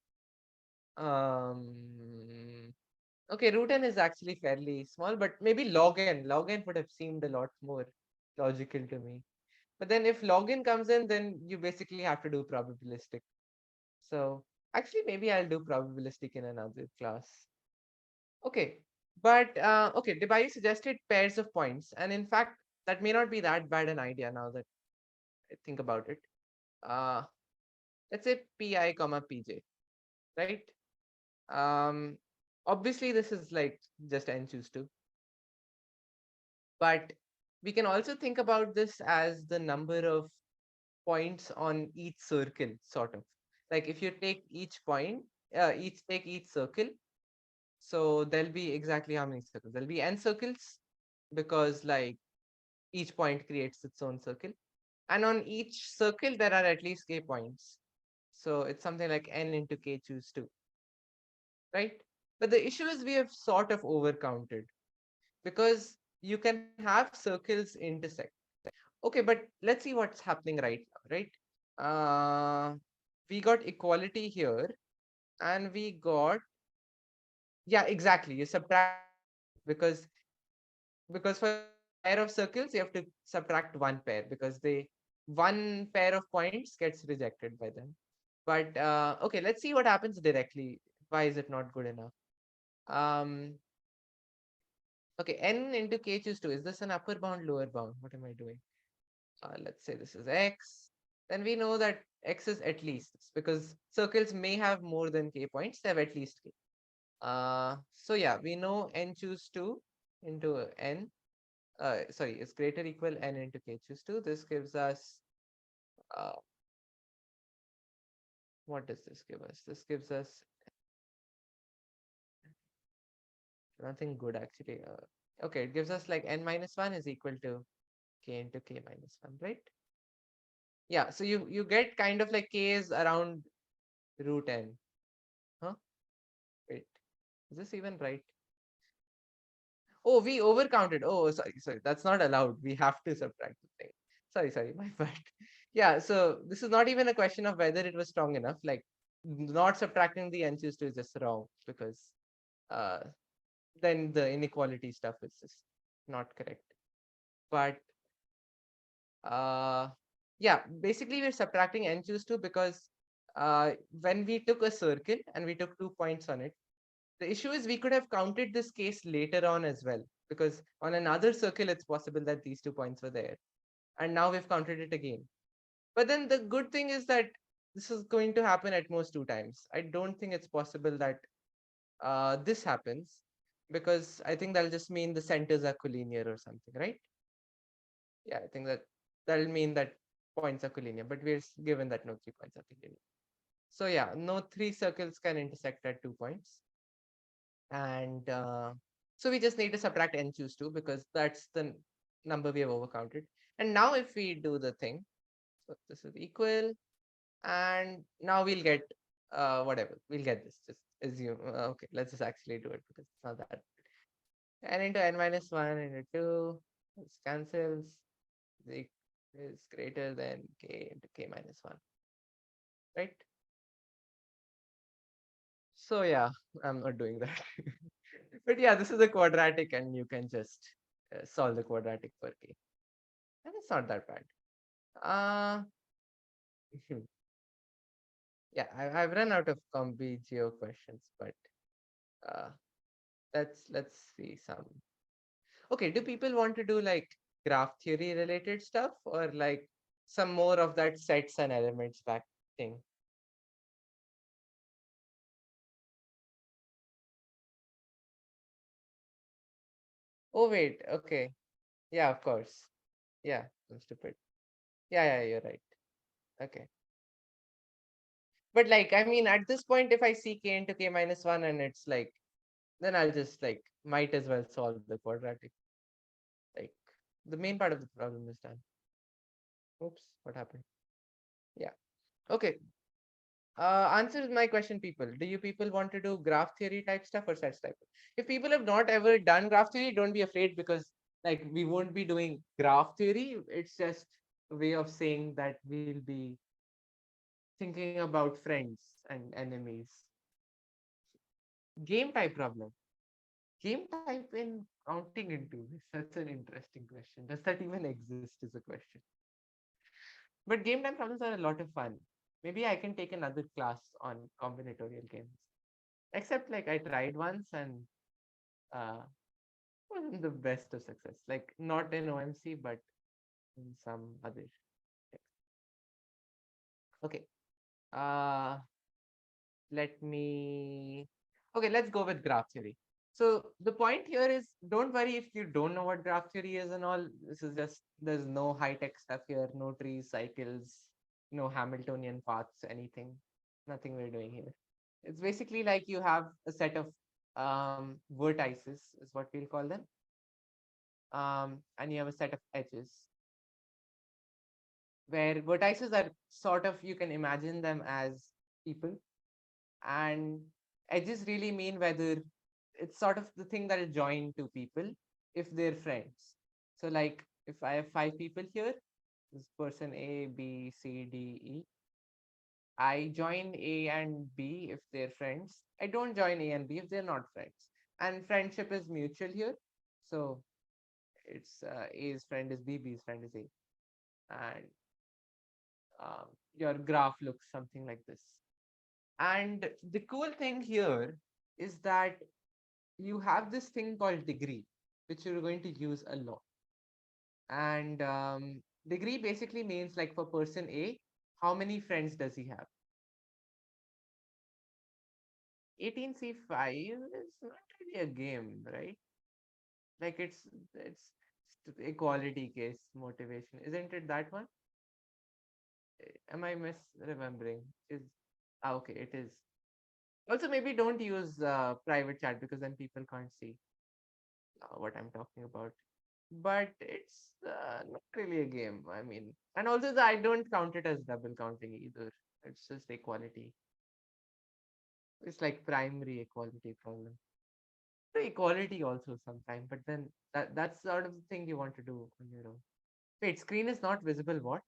S1: okay, root n is actually fairly small, but maybe log n. Log n would have seemed a lot more logical to me. But then if log n comes in, then you basically have to do probabilistic. So actually, maybe I'll do probabilistic in another class. Okay, but okay, Debayu suggested pairs of points, and in fact, that may not be that bad an idea now that I think about it. Uh, let's say pi comma pj, right? Um, obviously this is like just n choose 2, but we can also think about this as the number of points on each circle, sort of. Like if you take each point, take each circle, so there'll be exactly how many circles? There'll be n circles because like each point creates its own circle. And on each circle, there are at least k points. So it's something like n into k choose 2, right? But the issue is we have sort of overcounted because you can have circles intersect. Okay, but let's see what's happening right now, right? We got equality here, and we got, yeah, exactly. You subtract because for each pair of circles you have to subtract one pair because they one pair of points gets rejected by them. But okay, let's see what happens directly. Why is it not good enough? Um, okay, n into k choose 2. Is this an upper bound, lower bound? What am I doing? Let's say this is x. Then we know that x is at least because circles may have more than k points. They have at least k. So yeah, we know n choose 2 into n. Sorry, is greater equal n into k choose 2. This gives us Uh, what does this give us? This gives us nothing good actually. Okay, it gives us like n minus 1 is equal to k into k minus 1, right? Yeah, so you get kind of like k is around root n. Huh? Wait, is this even right? Oh, we overcounted. Oh, sorry. That's not allowed. We have to subtract the thing. Sorry, my bad. Yeah, so this is not even a question of whether it was strong enough. Like, not subtracting the n choose to is just wrong because uh, then the inequality stuff is just not correct. But uh, yeah, basically we're subtracting n choose to because when we took a circle and we took 2 points on it, the issue is we could have counted this case later on as well, because on another circle, it's possible that these 2 points were there. And now we've counted it again. But then the good thing is that this is going to happen at most 2 times. I don't think it's possible that this happens, because I think that'll just mean the centers are collinear or something, right? Yeah, I think that that'll mean that points are collinear, but we're given that no 3 points are collinear. So yeah, no 3 circles can intersect at 2 points. And so we just need to subtract n choose 2 because that's the number we have overcounted. And now if we do the thing, so this is equal, and now we'll get whatever, we'll get this. Just assume, okay, let's just actually do it because it's not that. N into n minus 1 into 2, this cancels, is greater than k into k minus 1, right? So yeah, I'm not doing that. But yeah, this is a quadratic and you can just solve the quadratic for k. And it's not that bad. Uh, yeah, I've run out of Combigeo questions, but uh, let's see some. Okay, do people want to do like graph theory related stuff or like some more of that sets and elements back thing? Oh wait, okay. Yeah, of course. Yeah, I'm stupid. Yeah, you're right. Okay. But like, I mean, at this point, if I see k into k minus 1 and it's like, then I'll just like, might as well solve the quadratic. Like, the main part of the problem is done. Oops, what happened? Yeah. Okay. Answer my question, people. Do you people want to do graph theory type stuff or sets type? If people have not ever done graph theory, don't be afraid because like we won't be doing graph theory. It's just a way of saying that we'll be thinking about friends and enemies. Game type problem. Game type in counting into is such an interesting question. Does that even exist is a question. But game time problems are a lot of fun. Maybe I can take another class on combinatorial games. Except like I tried once and uh wasn't the best of success. Like not in OMC, but in some other text. Okay. Uh let me okay, let's go with graph theory. So the point here is don't worry if you don't know what graph theory is and all. This is just there's no high-tech stuff here, no trees, cycles, no Hamiltonian paths, anything. Nothing we're doing here. It's basically like you have a set of vertices, is what we'll call them. And you have a set of edges where vertices are sort of, you can imagine them as people, and edges really mean whether it's sort of the thing that is joined to people if they're friends. So like if I have 5 people here, this person A, B, C, D, E, I join A and B if they're friends. I don't join A and B if they're not friends. And friendship is mutual here. So it's A's friend is B, B's friend is A. And um, your graph looks something like this. And the cool thing here is that you have this thing called degree, which you're going to use a lot. And degree basically means like for person A, how many friends does he have? 18C5 is not really a game, right? Like it's equality case motivation, isn't it that one? Am I misremembering? Is okay, it is. Also, maybe don't use private chat because then people can't see what I'm talking about. But it's not really a game. I mean, and also I don't count it as double counting either. It's just equality. It's like primary equality problem. The equality also sometimes, but then that's sort of the thing you want to do on your own. Wait, screen is not visible. What?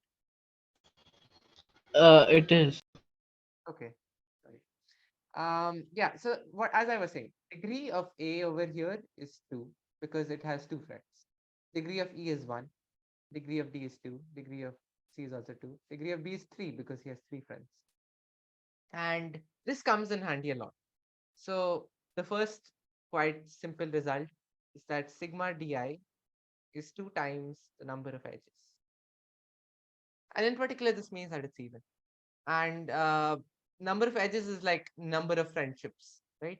S5: It is.
S1: Okay, sorry. Yeah. So what, as I was saying, degree of A over here is 2 because it has two friends. Degree of E is 1. Degree of D is 2. Degree of C is also 2. Degree of B is 3 because he has 3 friends. And this comes in handy a lot. So the first quite simple result is that sigma di is 2 times the number of edges. And in particular, this means that it's even. And number of edges is like number of friendships, right?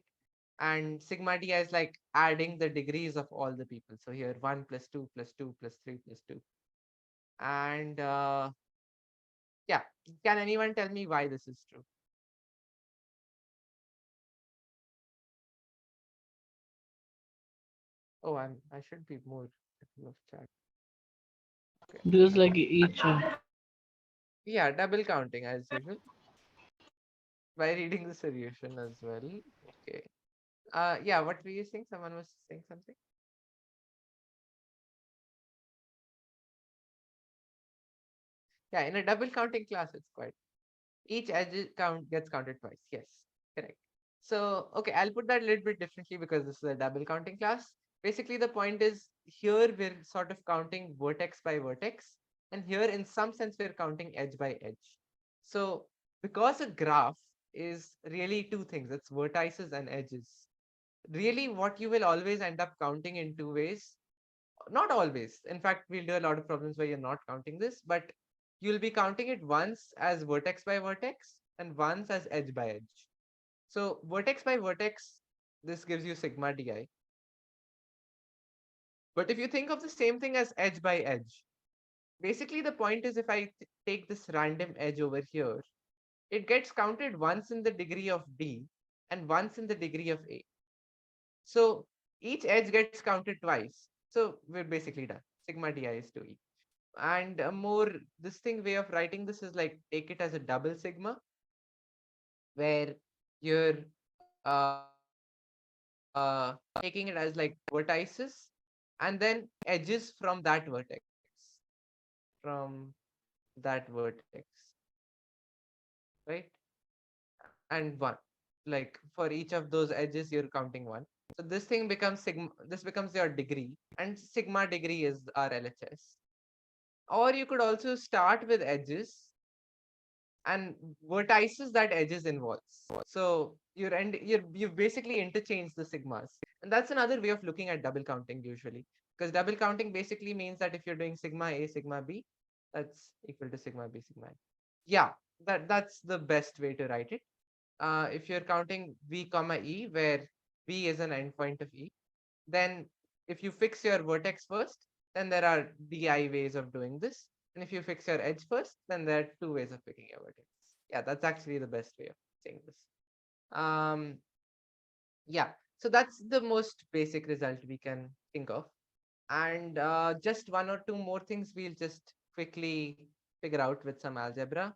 S1: And sigma di is like adding the degrees of all the people. So here 1 plus 2 plus 2 plus 3 plus 2. And yeah, can anyone tell me why this is true? Oh, I should be more careful of chat. Okay.
S5: Because like each
S1: Yeah, double counting as usual. By reading the solution as well. Okay. Yeah, what were you saying? Someone was saying something? Yeah, in a double counting class, it's quite. Each count gets counted twice. Yes, correct. So, okay, I'll put that a little bit differently because this is a double counting class. Basically, the point is here we're sort of counting vertex by vertex, and here in some sense we're counting edge by edge. So, because a graph is really two things, it's vertices and edges. Really, what you will always end up counting in two ways. Not always. In fact, we'll do a lot of problems where you're not counting this, but you'll be counting it once as vertex by vertex and once as edge by edge. So vertex by vertex, this gives you sigma di. But if you think of the same thing as edge by edge, basically the point is if I take this random edge over here, it gets counted once in the degree of D and once in the degree of A. So each edge gets counted twice. So we're basically done. Sigma di is to E. And a more this thing way of writing this is like take it as a double sigma where you're taking it as like vertices and then edges from that vertex from that vertex, right? And one, like for each of those edges you're counting one. So this thing becomes sigma, this becomes your degree, and sigma degree is our LHS. Or you could also start with edges and vertices that edges involves. So you've basically interchanged the sigmas. And that's another way of looking at double counting usually. Because double counting basically means that if you're doing sigma A, sigma B, that's equal to sigma B, sigma A. Yeah, that's the best way to write it. If you're counting V comma E, where V is an endpoint of E, then if you fix your vertex first, then there are DI ways of doing this. And if you fix your edge first, then there are two ways of picking your vertex. Yeah, that's actually the best way of saying this. Um, yeah, so that's the most basic result we can think of. And just one or two more things we'll just quickly figure out with some algebra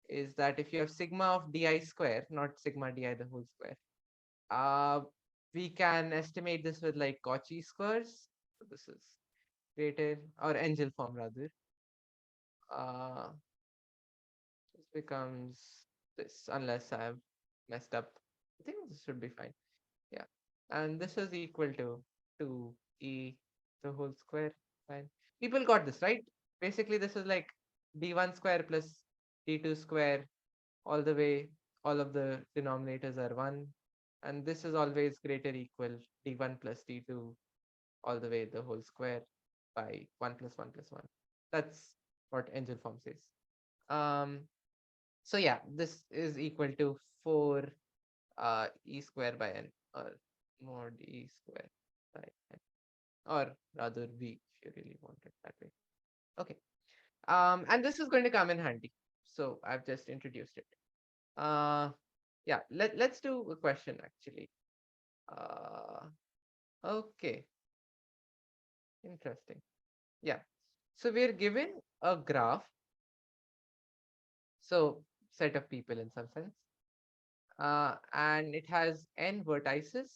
S1: is that if you have sigma of di square, not sigma di the whole square, uh, we can estimate this with like Cauchy squares. So this is created or angel form rather. Uh, this becomes this unless I've messed up. I think this should be fine. Yeah, and this is equal to 2e the whole square. Fine. People got this right. Basically, this is like d1 square plus d2 square all the way. All of the denominators are 1, and this is always greater equal d1 plus d2 all the way the whole square by 1 plus 1 plus 1. That's what angel form says. Um, so yeah, this is equal to 4 e square by n, or mod e square by n, or rather v if you really want it that way. Okay. And this is going to come in handy. So I've just introduced it. Yeah, let's do a question actually. Uh, okay, interesting. Yeah. So we're given a graph, so set of people in some sense, and it has n vertices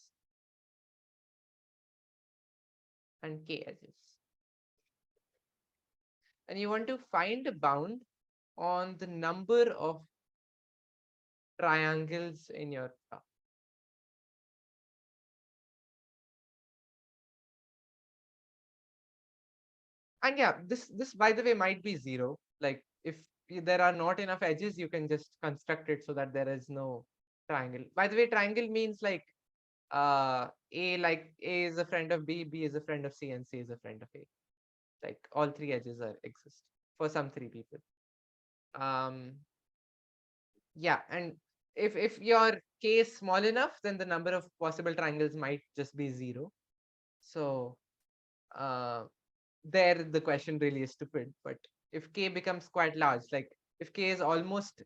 S1: and k edges. And you want to find a bound on the number of triangles in your graph. And yeah, this by the way might be zero. Like if there are not enough edges, you can just construct it so that there is no triangle. By the way, triangle means like A is a friend of B is a friend of C, and C is a friend of A. Like all three edges are exist for some three people. Um, yeah, and if your K is small enough, then the number of possible triangles might just be zero. So uh, there the question really is stupid. But if K becomes quite large, like if K is almost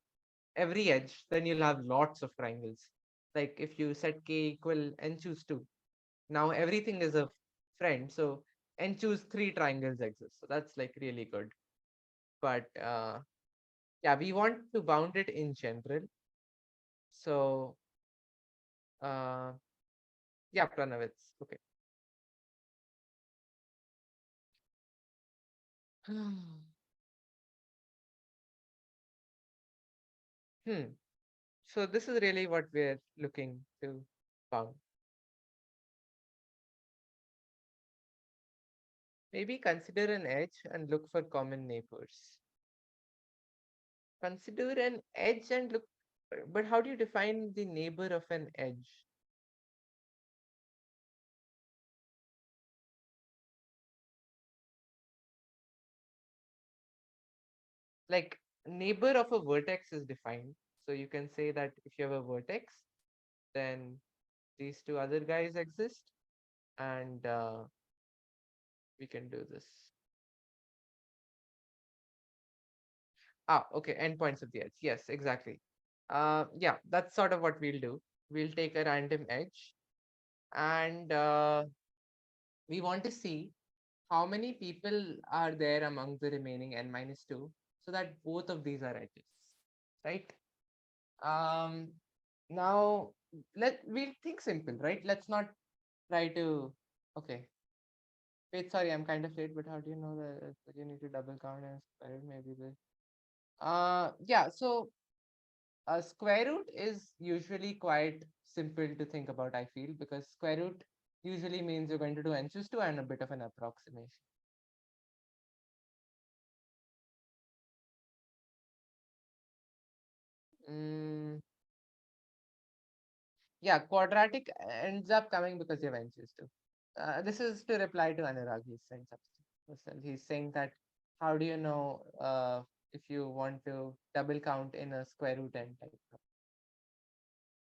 S1: every edge, then you'll have lots of triangles. Like if you set K equal n choose 2, now everything is a friend. So n choose 3 triangles exist. So that's like really good. But yeah, we want to bound it in general. So uh, yeah, Pranav, it's okay. Hmm. So this is really what we're looking to bound. Maybe consider an edge and look for common neighbors. Consider an edge and look, but how do you define the neighbor of an edge? Like neighbor of a vertex is defined. So you can say that if you have a vertex, then these two other guys exist, and we can do this. Ah, okay, endpoints of the edge. Yes, exactly. Yeah, that's sort of what we'll do. We'll take a random edge, and we want to see how many people are there among the remaining n minus 2 so that both of these are edges, right? Um, now we'll think simple, right? Let's not try to, okay. Wait, sorry, I'm kind of late, but how do you know that you need to double count and square it? Maybe the yeah, so a square root is usually quite simple to think about, I feel, because square root usually means you're going to do n choose 2 and a bit of an approximation. Mm, yeah, quadratic ends up coming because you have n choose 2. This is to reply to Anurag. He's saying something. He's saying that how do you know if you want to double count in a square root n type?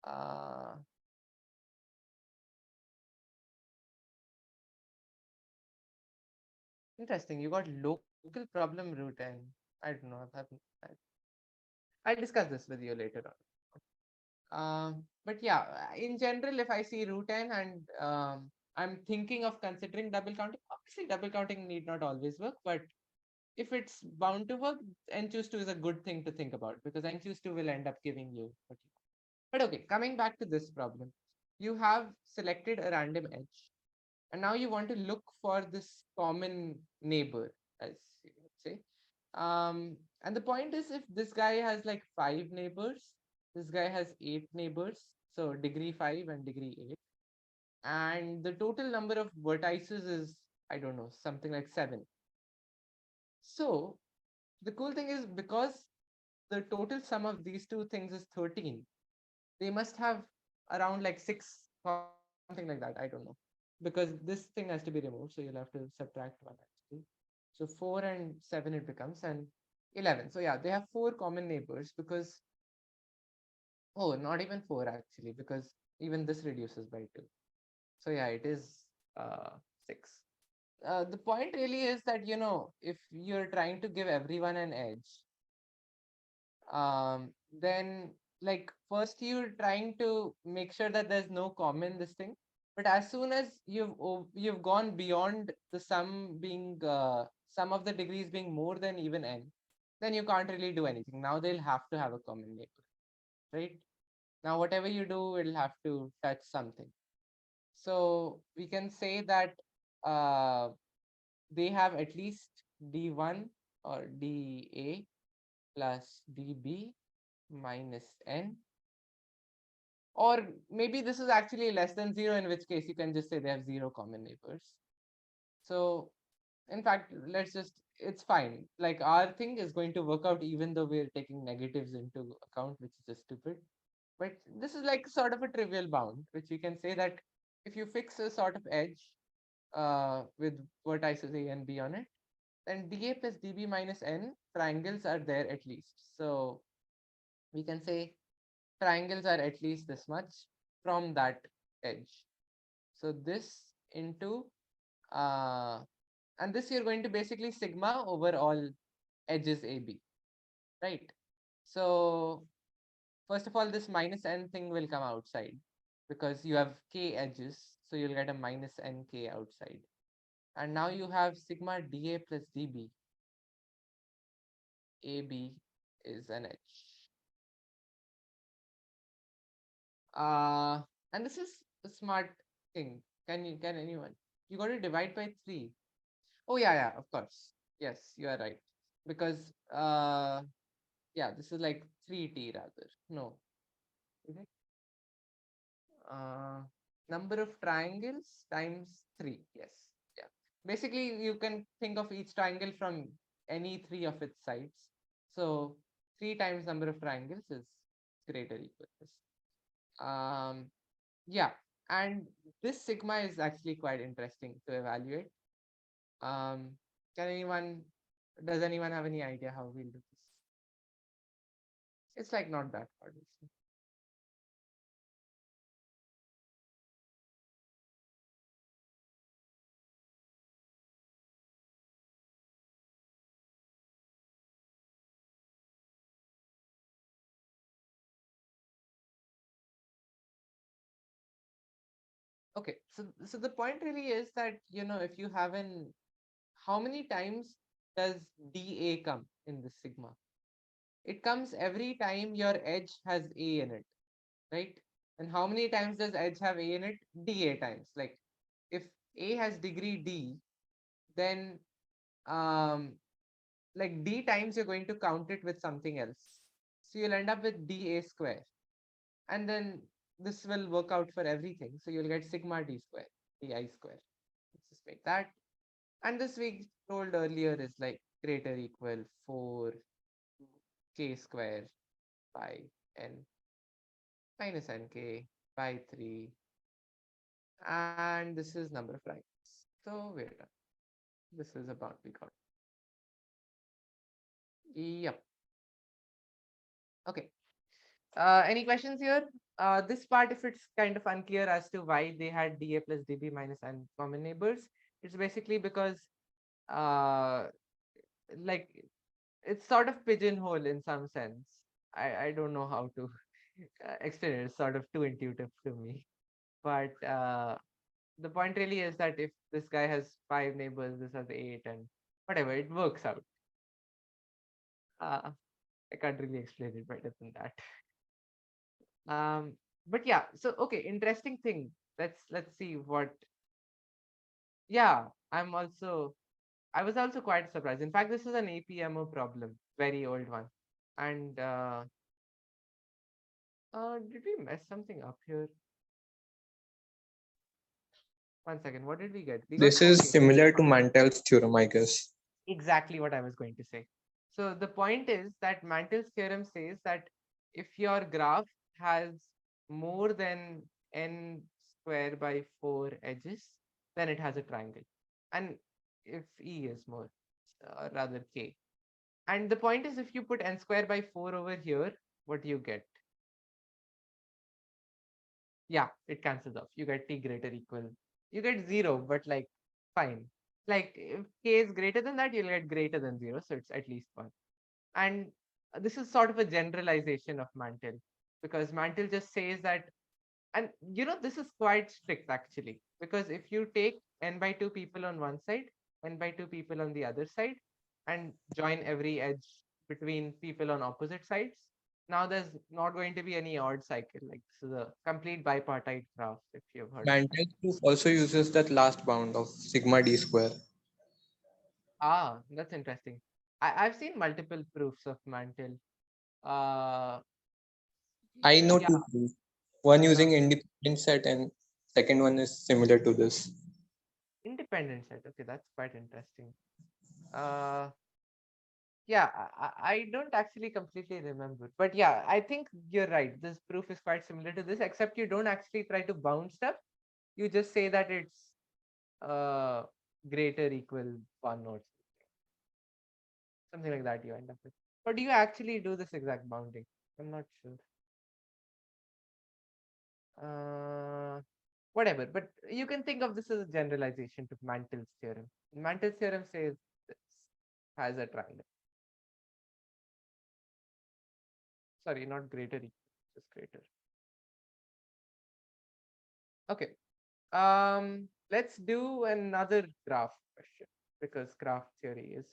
S1: Uh, Interesting. You got local problem root n. I don't know. I'll discuss this with you later on. But yeah, in general, if I see root n and I'm thinking of considering double counting, obviously double counting need not always work, but if it's bound to work, n choose 2 is a good thing to think about because n choose 2 will end up giving you what you want. But okay, coming back to this problem, you have selected a random edge and now you want to look for this common neighbor, as you would say. And the point is, if this guy has like 5 neighbors, this guy has 8 neighbors, so degree 5 and degree 8, and the total number of vertices is, I don't know, something like 7. So the cool thing is, because the total sum of these two things is 13, they must have around like 6, something like that. I don't know. Because this thing has to be removed. So you'll have to subtract 1 actually. So 4 and 7 it becomes, and 11. So yeah, they have 4 common neighbors because, oh, not even 4 actually, because even this reduces by 2. So yeah, it is 6. The point really is that, if you're trying to give everyone an edge, then like first you're trying to make sure that there's no common this thing, but as soon as you've gone beyond the sum being sum of the degrees being more than even n, then you can't really do anything. Now they'll have to have a common neighbor, right? Now whatever you do, it'll have to touch something. So we can say that uh, they have at least d1 or dA plus dB minus n, or maybe this is actually less than 0, in which case you can just say they have 0 common neighbors. So in fact, let's just, it's fine. Like our thing is going to work out even though we're taking negatives into account, which is just stupid. But this is like sort of a trivial bound, which we can say that if you fix a sort of edge with vertices A and B on it, then dA plus dB minus n triangles are there at least. So we can say triangles are at least this much from that edge. So this into and this you're going to basically sigma over all edges AB, right? So first of all, this minus n thing will come outside because you have k edges, so you'll get a minus nk outside. And now you have sigma dA plus dB. AB is an edge. And this is a smart thing. Can anyone? You got to divide by 3. Oh yeah, of course. Yes, you are right. Because yeah, this is like 3t rather. No. Is it? Number of triangles times 3. Yes. Yeah. Basically, you can think of each triangle from any 3 of its sides. So 3 times number of triangles is greater equal to this. Yeah, and this sigma is actually quite interesting to evaluate. Can anyone, does anyone have any idea how we'll do this? It's like not that hard. Okay, so the point really is that, you know, if you have an, how many times does dA come in this sigma? It comes every time your edge has A in it, right? And how many times does edge have A in it? dA times. Like if A has degree D, then like D times you're going to count it with something else. So you'll end up with dA square. And then this will work out for everything. So you'll get sigma D square, DI square. Let's just make that. And this we told earlier is like greater equal 4k square by n minus nk by 3. And this is number of lines. So we're done. This is about we got. Yep. Okay. Any questions here? This part, if it's kind of unclear as to why they had dA plus dB minus n common neighbors, it's basically because like it's sort of pigeonhole in some sense. I don't know how to explain it. It's sort of too intuitive to me. But the point really is that if this guy has 5 neighbors, this has 8, and whatever, it works out. I can't really explain it better than that. But yeah, so okay, interesting thing. Let's see what. Yeah, I was also quite surprised. In fact, this is an APMO problem, very old one. And did we mess something up here? One second, what did we get? We got
S2: This is
S1: 4K.
S2: similar to Mantel's theorem, I guess.
S1: Exactly what I was going to say. So the point is that Mantel's theorem says that if your graph has more than n square by 4 edges, then it has a triangle. And if E is more, rather K. And the point is, if you put n square by 4 over here, what do you get? Yeah, it cancels off. You get T greater equal. You get 0, but like, fine. Like, if K is greater than that, you'll get greater than 0. So it's at least 1. And this is sort of a generalization of Mantel, because Mantel just says that, and this is quite strict actually, because if you take n by 2 people on one side, n by 2 people on the other side, and join every edge between people on opposite sides, now there's not going to be any odd cycle. Like, this is a complete bipartite graph, if you've heard of that.
S2: Mantel proof also uses that last bound of sigma d square.
S1: That's interesting. I've seen multiple proofs of Mantel. uh
S2: I know
S1: yeah.
S2: two proofs. One
S1: uh,
S2: using independent set and second one is similar to this.
S1: Independent set, okay, that's quite interesting. uh Yeah, I don't actually completely remember, but yeah, I think you're right. This proof is quite similar to this, except you don't actually try to bound stuff. You just say that it's uh greater equal one or something like that. You end up with. Or do you actually do this exact bounding? I'm not sure. Whatever, but you can think of this as a generalization to Mantel's theorem. Mantel's theorem says this has a triangle. Sorry, not greater equal, just greater. Okay. Let's do another graph question, because graph theory is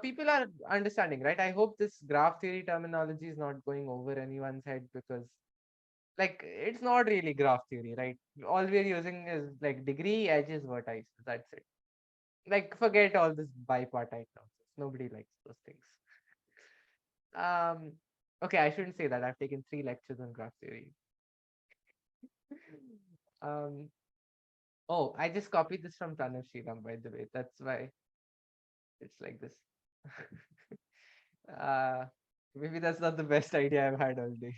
S1: people are understanding, right? I hope this graph theory terminology is not going over anyone's head, because like it's not really graph theory, right? All we're using is like degree, edges, vertices. That's it. Like, forget all this bipartite nonsense. Nobody likes those things. Um, okay, I shouldn't say that. I've taken 3 lectures on graph theory. um, oh, I just copied this from Pranav Sriram, by the way. That's why it's like this. uh, Maybe that's not the best idea I've had all day.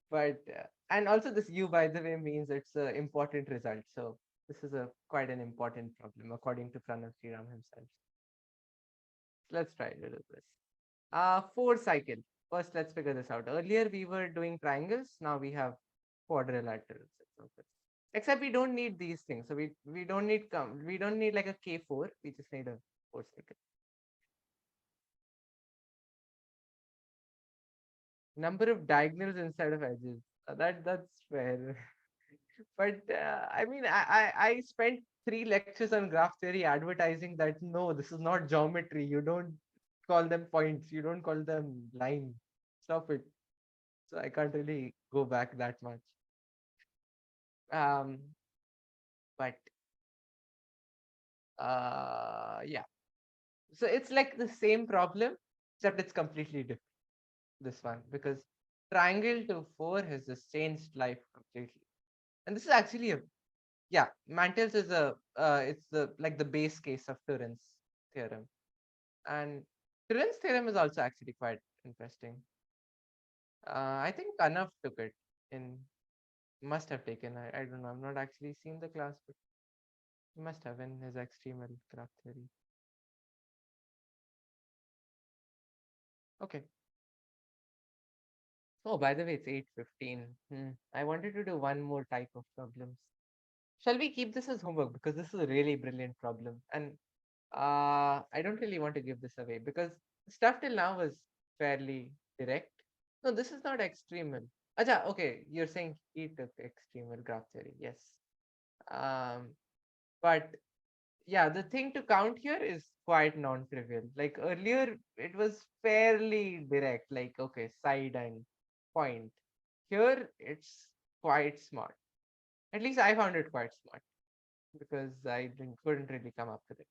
S1: But and also this U, by the way, means it's an important result. So this is a quite an important problem according to Pranav Sriram himself. Let's try to do this. 4 cycle. First, let's figure this out. Earlier we were doing triangles. Now we have quadrilaterals. Except we don't need these things. So we don't need we don't need like a K4. We just need a 4 cycle. Number of diagonals instead of edges. That's fair. But I mean, I spent 3 lectures on graph theory advertising that no, this is not geometry. You don't call them points. You don't call them line. Stop it. So I can't really go back that much. Um, but yeah. So it's like the same problem, except it's completely different. This one, because triangle to 4 has just changed life completely. And this is actually a, yeah, Mantel's is a it's the like the base case of Turin's theorem. And Turin's theorem is also actually quite interesting. I think Kanav took it in, must have taken. I don't know. I've not actually seen the class, but he must have in his extremal graph theory. Okay. Oh, by the way, it's 8:15. I wanted to do one more type of problems. Shall we keep this as homework, because this is a really brilliant problem, and I don't really want to give this away because stuff till now was fairly direct. No, this is not extremal. Acha, okay, you're saying he took extremal graph theory, yes. Um, but yeah, the thing to count here is quite non-trivial. Like earlier, it was fairly direct, like okay, side and point. Here, it's quite smart. At least I found it quite smart, because I couldn't really come up with it.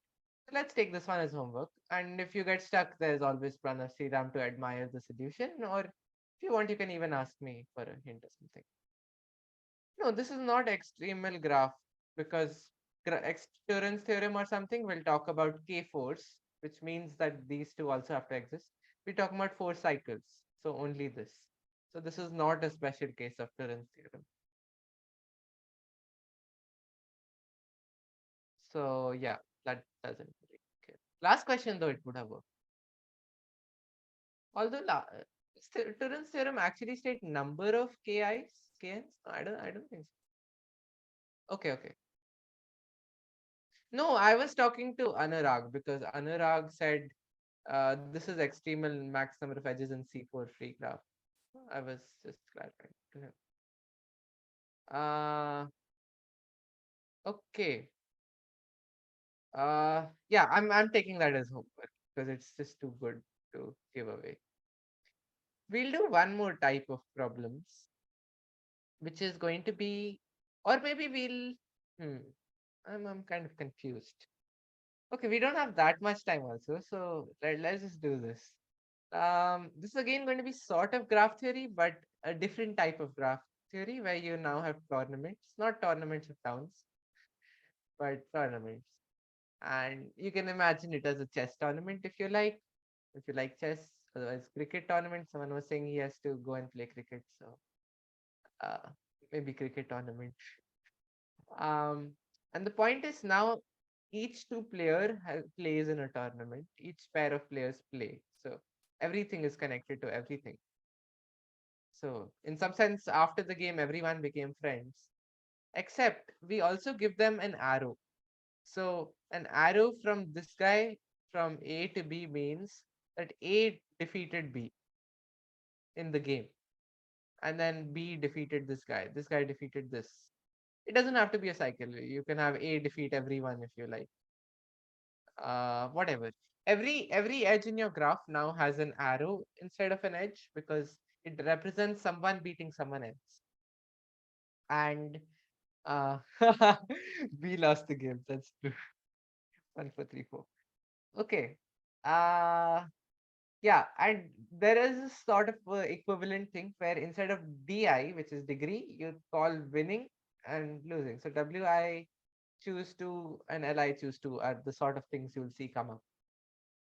S1: So let's take this one as homework. And if you get stuck, there's always Pranav Sriram to admire the solution. Or if you want, you can even ask me for a hint or something. No, this is not extremal graph, because Turin's theorem or something will talk about K force, which means that these two also have to exist. We talk about 4 cycles, so only this. So this is not a special case of Turin's theorem. So yeah, that doesn't really care. Last question though, it would have worked. Although Turin's theorem actually state number of KIs, KNs? No, I don't think so. Okay, okay. No, I was talking to Anurag, because Anurag said This is extremal max number of edges in C4 free graph. I was just clarifying to him. Okay. Yeah, I'm taking that as homework because it's just too good to give away. We'll do one more type of problems, which is going to be, or maybe we'll. Hmm, I'm kind of confused. Okay, we don't have that much time also, so let's just do this. This is again going to be sort of graph theory, but a different type of graph theory where you now have tournaments, not tournaments of towns, but tournaments. And you can imagine it as a chess tournament if you like. If you like chess, otherwise cricket tournament. Someone was saying he has to go and play cricket, so uh, maybe cricket tournament. And the point is now each plays in a tournament. Each pair of players play, so everything is connected to everything. So in some sense, after the game, everyone became friends. Except we also give them an arrow. So an arrow from this guy from A to B means that A defeated B in the game. And then B defeated this guy. This guy defeated this. It doesn't have to be a cycle. You can have A defeat everyone if you like. Whatever. Every edge in your graph now has an arrow instead of an edge because it represents someone beating someone else. And uh we lost the game. That's true. 1, 4, 3, 4. Okay. Uh yeah, and there is a sort of equivalent thing where instead of DI, which is degree, you call winning and losing. So WI choose to and LI choose to are the sort of things you'll see come up.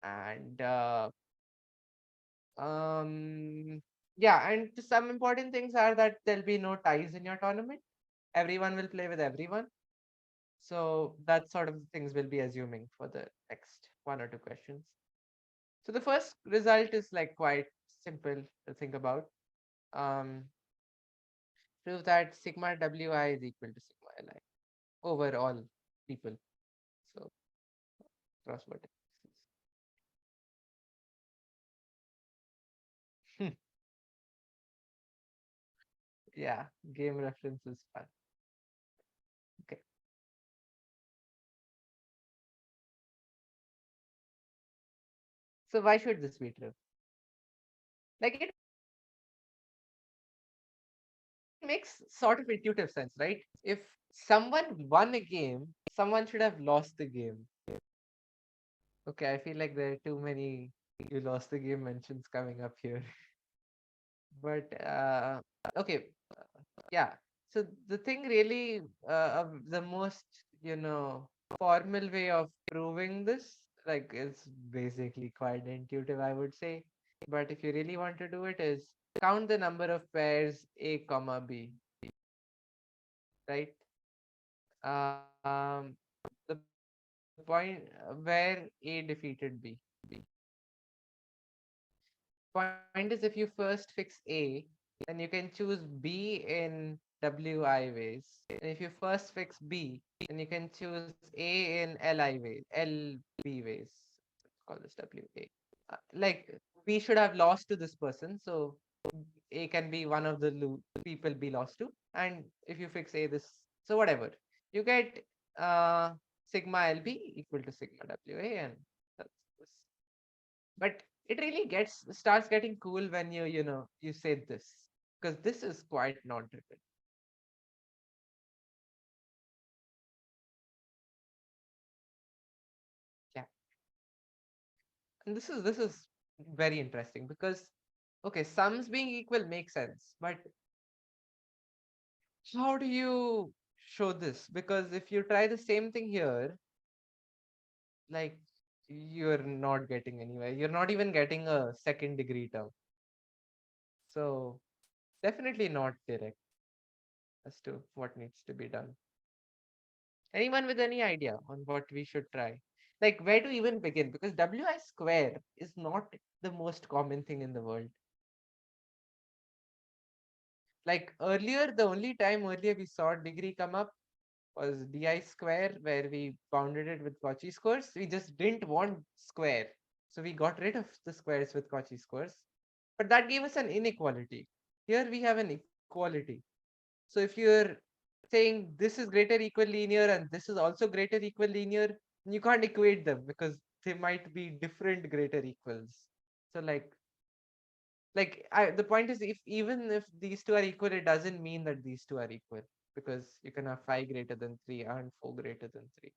S1: And yeah, and some important things are that there'll be no ties in your tournament. Everyone will play with everyone. So that sort of things we'll be assuming for the next 1 or 2 questions. So the first result is like quite simple to think about. Um, Prove that sigma wi is equal to sigma li over all people. So cross vertices. Yeah, game reference is fun. Okay. So why should this be true? Like it makes sort of intuitive sense, right? If someone won a game, someone should have lost the game. Okay, I feel like there are too many you lost the game mentions coming up here. But okay, yeah. So the thing really, of the most, formal way of proving this, like, is basically quite intuitive, I would say. But if you really want to do it, is count the number of pairs A comma B, right? Um, the point where A defeated B. Point is, if you first fix A, then you can choose B in WI ways. And if you first fix B, then you can choose A in LI ways, LB ways. Let's call this WA. Like, B should have lost to this person, so A can be one of the people B lost to. And if you fix A this, so whatever, you get sigma LB equal to sigma WA, and that's this. But it really starts getting cool when you say this, because this is quite non-trivial. Yeah, and this is very interesting because, okay, sums being equal makes sense, but how do you show this? Because if you try the same thing here, like, you're not getting anywhere. You're not even getting a second degree term. So definitely not direct as to what needs to be done. Anyone with any idea on what we should try? Like, where to even begin? Because WI square is not the most common thing in the world. Like earlier, the only time earlier we saw degree come up was DI square, where we bounded it with Cauchy scores. We just didn't want square. So we got rid of the squares with Cauchy squares, but that gave us an inequality. Here we have an equality. So if you're saying this is greater equal linear and this is also greater equal linear, you can't equate them because they might be different greater equals. So the point is, if even if these two are equal, it doesn't mean that these two are equal, because you can have 5 greater than 3 and 4 greater than 3.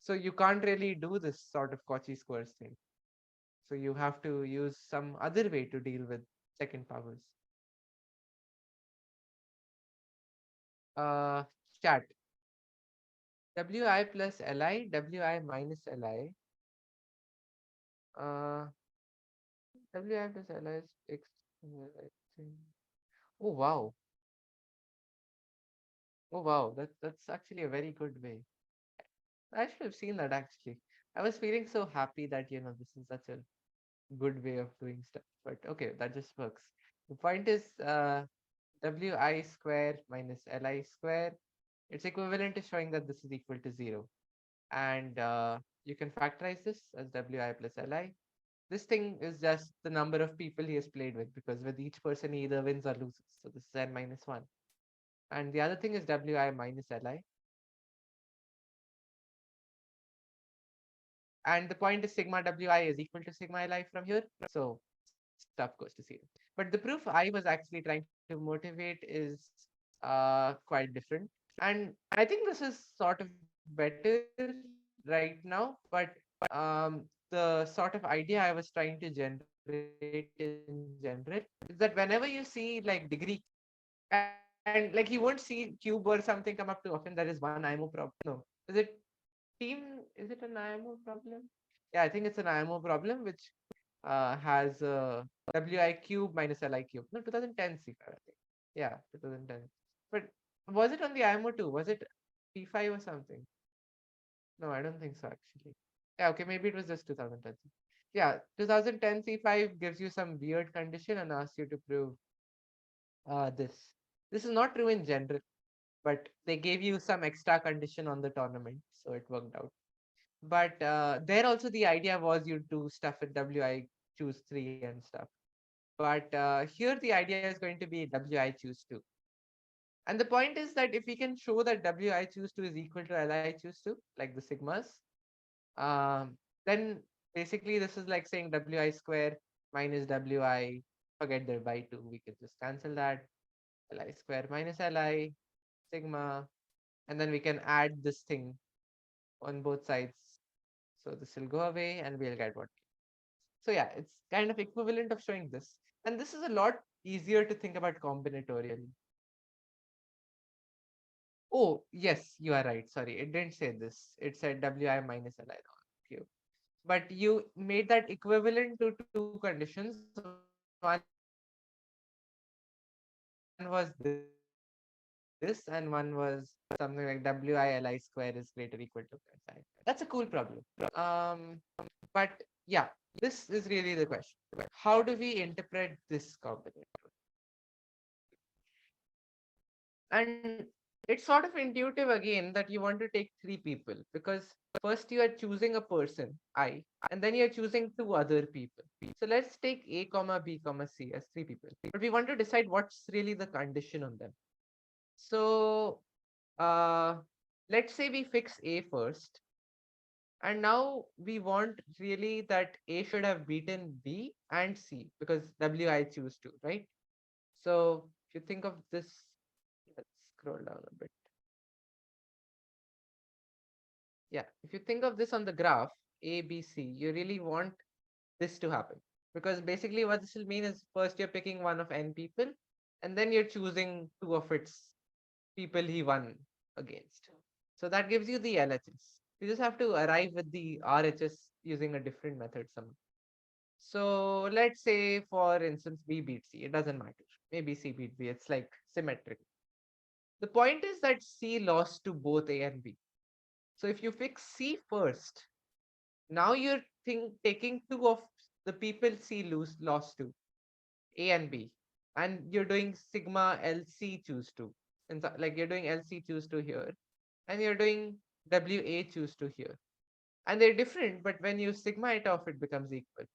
S1: So you can't really do this sort of Cauchy squares thing. So you have to use some other way to deal with second powers. Uh, Chat. Wi plus Li, Wi minus Li. Uh, Wi plus Li is fixed. I think. Oh wow. Oh wow. That's actually a very good way. I should have seen that actually. I was feeling so happy that this is such a good way of doing stuff. But okay, that just works. The point is Wi square minus Li square. It's equivalent to showing that this is equal to 0. And you can factorize this as Wi plus Li. This thing is just the number of people he has played with, because with each person he either wins or loses. So this is n minus 1. And the other thing is Wi minus Li. And the point is sigma Wi is equal to sigma Li from here. So stuff goes to 0. But the proof I was actually trying to motivate is quite different. And I think this is sort of better right now, but the sort of idea I was trying to generate in general is that whenever you see like degree, and like you won't see cube or something come up too often, there is one IMO problem. No, is it is it an IMO problem? Yeah, I think it's an IMO problem which has Wi cube minus Li cube. No, 2010 C5, I think. Yeah, 2010. But was it on the IMO too? Was it P5 or something? No, I don't think so actually. Yeah, okay, maybe it was just 2010. Yeah, 2010 C5 gives you some weird condition and asks you to prove this. This is not true in general, but they gave you some extra condition on the tournament, so it worked out. But there also the idea was you do stuff with Wi choose 3 and stuff. But here the idea is going to be Wi choose 2. And the point is that if we can show that Wi choose 2 is equal to Li choose 2, like the sigmas, then basically this is like saying Wi square minus Wi, forget the by 2, we can just cancel that, Li square minus Li, sigma, and then we can add this thing on both sides. So this will go away and we'll get what. So yeah, it's kind of equivalent of showing this. And this is a lot easier to think about combinatorially. Oh, yes, you are right. Sorry, it didn't say this. It said Wi minus Li cube. But you made that equivalent to two conditions. One was this, and one was something like Wi Li square is greater equal to psi. That's a cool problem. But yeah, this is really the question. How do we interpret this combinatorial? And it's sort of intuitive again that you want to take 3 people, because first you are choosing a person, I, and then you're choosing 2 other people. So let's take A comma B comma C as 3 people. But we want to decide what's really the condition on them. So uh let's say we fix A first. And now we want really that A should have beaten B and C because Wi choose to, right? So if you think of this, let's scroll down a bit. Yeah, if you think of this on the graph, A, B, C, you really want this to happen. Because basically what this will mean is first you're picking one of n people, and then you're choosing 2 of its people he won against. So that gives you the LHS. You just have to arrive with the RHS using a different method somehow. So let's say, for instance, B beats C. It doesn't matter. Maybe C beat B. It's like symmetric. The point is that C lost to both A and B. So if you fix C first, now you're taking 2 of the people C lost to, A and B, and you're doing sigma LC choose to. And so, like you're doing LC choose to here, and you're doing WA choose to here. and they're different, but when you sigma it off, it becomes equal.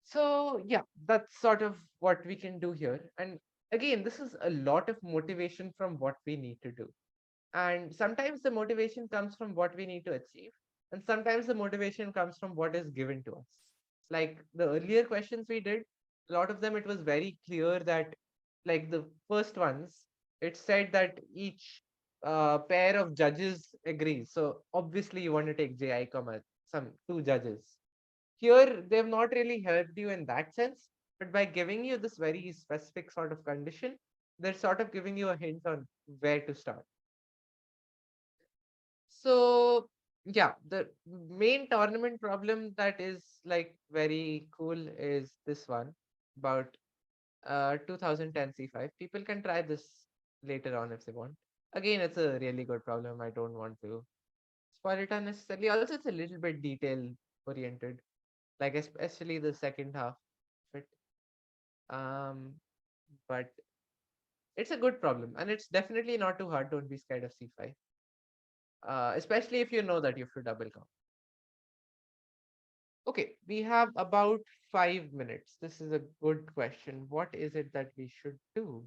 S1: So yeah, that's sort of what we can do here. And again, this is a lot of motivation from what we need to do. And sometimes the motivation comes from what we need to achieve, and sometimes the motivation comes from what is given to us. Like the earlier questions we did, a lot of them it was very clear that, like the first ones, it said that each pair of judges agrees. So obviously you want to take ji comma some two judges. Here they've not really helped you in that sense, but by giving you this very specific sort of condition, they're sort of giving you a hint on where to start. So yeah, the main tournament problem that is like very cool is this one about 2010 C5. People can try this later on if they want. Again, it's a really good problem. I don't want to spoil it unnecessarily. Also, it's a little bit detail oriented, like especially the second half of it. But it's a good problem, and it's definitely not too hard. Don't be scared of C5, especially if you know that you have to double count. Okay, we have about 5 minutes. This is a good question. What is it that we should do?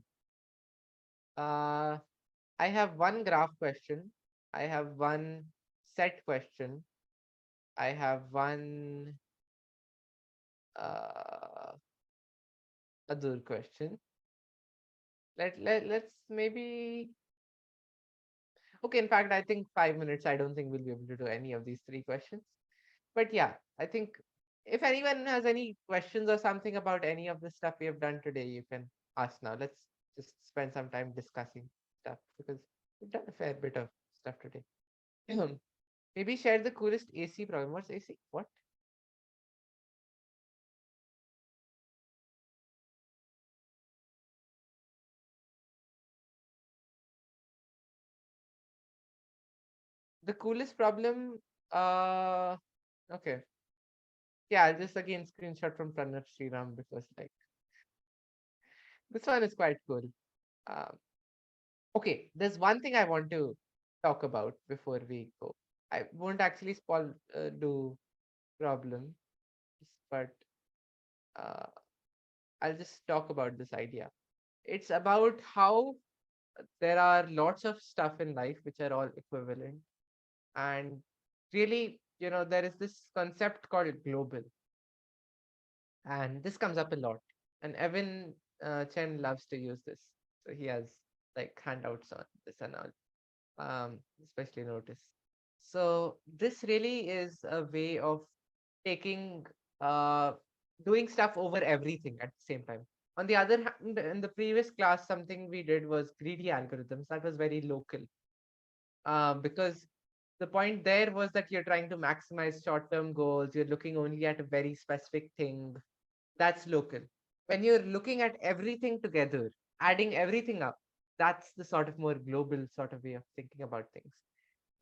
S1: Uh, I have one graph question. I have one set question. I have one uh, other question. Let's maybe. Okay, in fact, I think 5 minutes. I don't think we'll be able to do any of these three questions. But yeah, I think if anyone has any questions or something about any of the stuff we have done today, you can ask now. Let's just spend some time discussing stuff because we've done a fair bit of stuff today. Maybe share the coolest AC problem. What's AC? What? The coolest problem? Okay. Yeah, I'll just again screenshot from Pranav Sriram because like this one is quite cool. Um, okay, there's one thing I want to talk about before we go. I won't actually spoil do problem, but uh, I'll just talk about this idea. It's about how there are lots of stuff in life which are all equivalent, and really, there is this concept called global, and this comes up a lot. And Evan Chen loves to use this, so he has like handouts on this and all. Especially notice. So this really is a way of taking uh, doing stuff over everything at the same time. On the other hand, in the previous class, something we did was greedy algorithms. That was very local, because the point there was that you're trying to maximize short-term goals. You're looking only at a very specific thing. That's local. When you're looking at everything together, adding everything up, that's the sort of more global sort of way of thinking about things.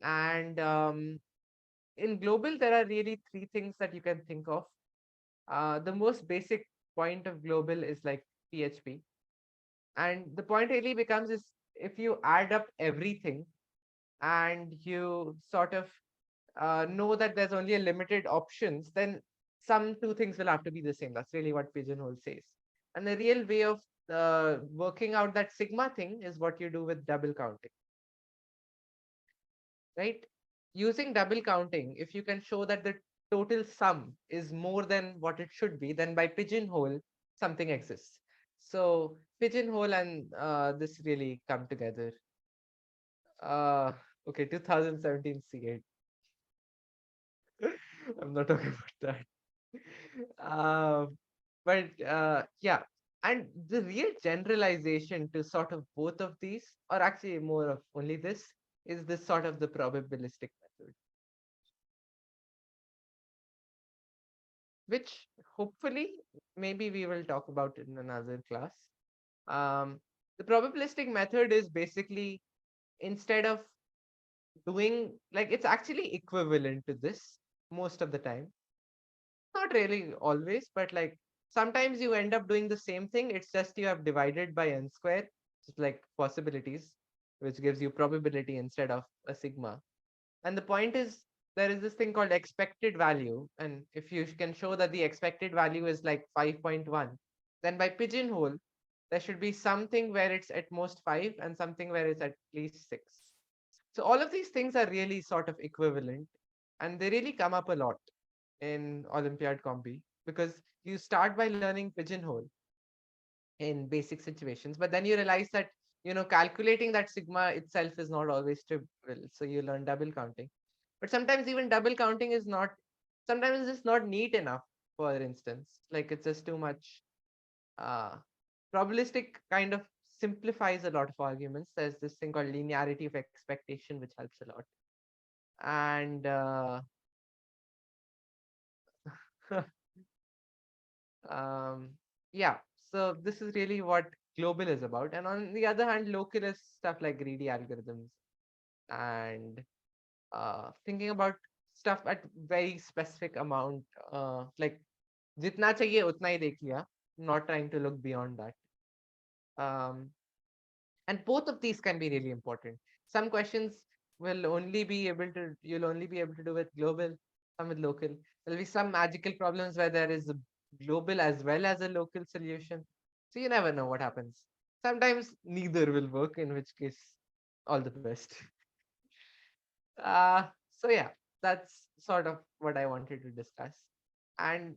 S1: And in global, there are really three things that you can think of. The most basic point of global is like PHP. And the point really becomes is if you add up everything and you sort of know that there's only a limited options, then some two things will have to be the same. That's really what Pigeonhole says. And the real way of working out that sigma thing is what you do with double counting, right? Using double counting, if you can show that the total sum is more than what it should be, then by Pigeonhole, something exists. So Pigeonhole and this really come together. Okay, 2017 C8. I'm not talking about that. But yeah, and the real generalization to sort of both of these, or actually more of only this, is this sort of the probabilistic method, which hopefully maybe we will talk about in another class. The probabilistic method is basically, instead of doing, like, it's actually equivalent to this most of the time. Not really always, but like sometimes you end up doing the same thing. It's just you have divided by n square, just like possibilities, which gives you probability instead of a sigma. And the point is there is this thing called expected value. And if you can show that the expected value is like 5.1, then by pigeonhole, there should be something where it's at most 5 and something where it's at least 6. So all of these things are really sort of equivalent, and they really come up a lot in Olympiad Combi, because you start by learning pigeonhole in basic situations, but then you realize that calculating that sigma itself is not always trivial. So you learn double counting, but sometimes even double counting is not. Sometimes it's just not neat enough. For instance, like it's just too much. Uh, Probabilistic kind of simplifies a lot of arguments. There's this thing called linearity of expectation, which helps a lot. And um, yeah, so this is really what global is about. And on the other hand, local is stuff like greedy algorithms and thinking about stuff at very specific amount, like jitna chahiye utna hi dekh liya, not trying to look beyond that. Um, and both of these can be really important. Some questions you'll only be able to do with global, some with local. There'll be some magical problems where there is a global as well as a local solution. So you never know what happens. Sometimes neither will work, in which case, all the best. uh so yeah, that's sort of what I wanted to discuss. And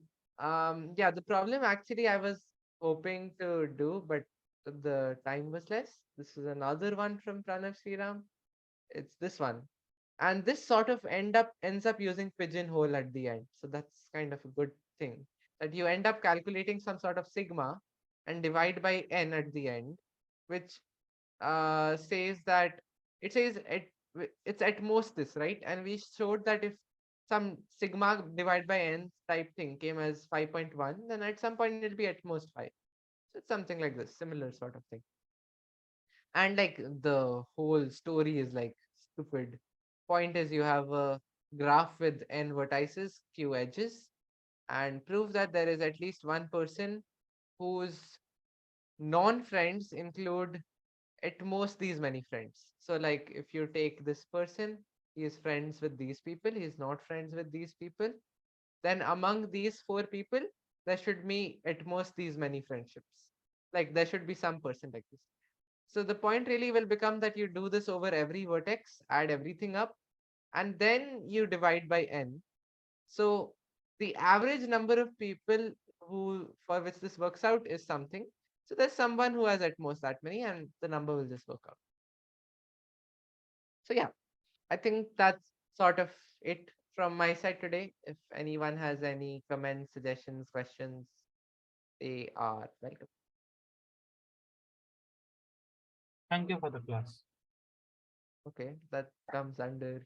S1: yeah, the problem actually I was hoping to do, but the time was less. This is another one from Pranav Sriram. It's this one. And this sort of ends up using pigeonhole at the end. So that's kind of a good thing. That you end up calculating some sort of sigma and divide by n at the end, which says that it says it's at most this, right? And we showed that if some sigma divided by n type thing came as 5.1, then at some point it'll be at most 5. So it's something like this, similar sort of thing. And like the whole story is like stupid. Point is, you have a graph with n vertices, q edges, and prove that there is at least one person whose non-friends include at most these many friends. So like if you take this person, he is friends with these people, he is not friends with these people, then among these four people, there should be at most these many friendships. Like there should be some person like this. So the point really will become that you do this over every vertex, add everything up, and then you divide by n. So the average number of people who for which this works out is something. So there's someone who has at most that many, and the number will just work out. So yeah, I think that's sort of it from my side today. If anyone has any comments, suggestions, questions, they are welcome.
S3: Thank you for the class.
S1: Okay, that comes under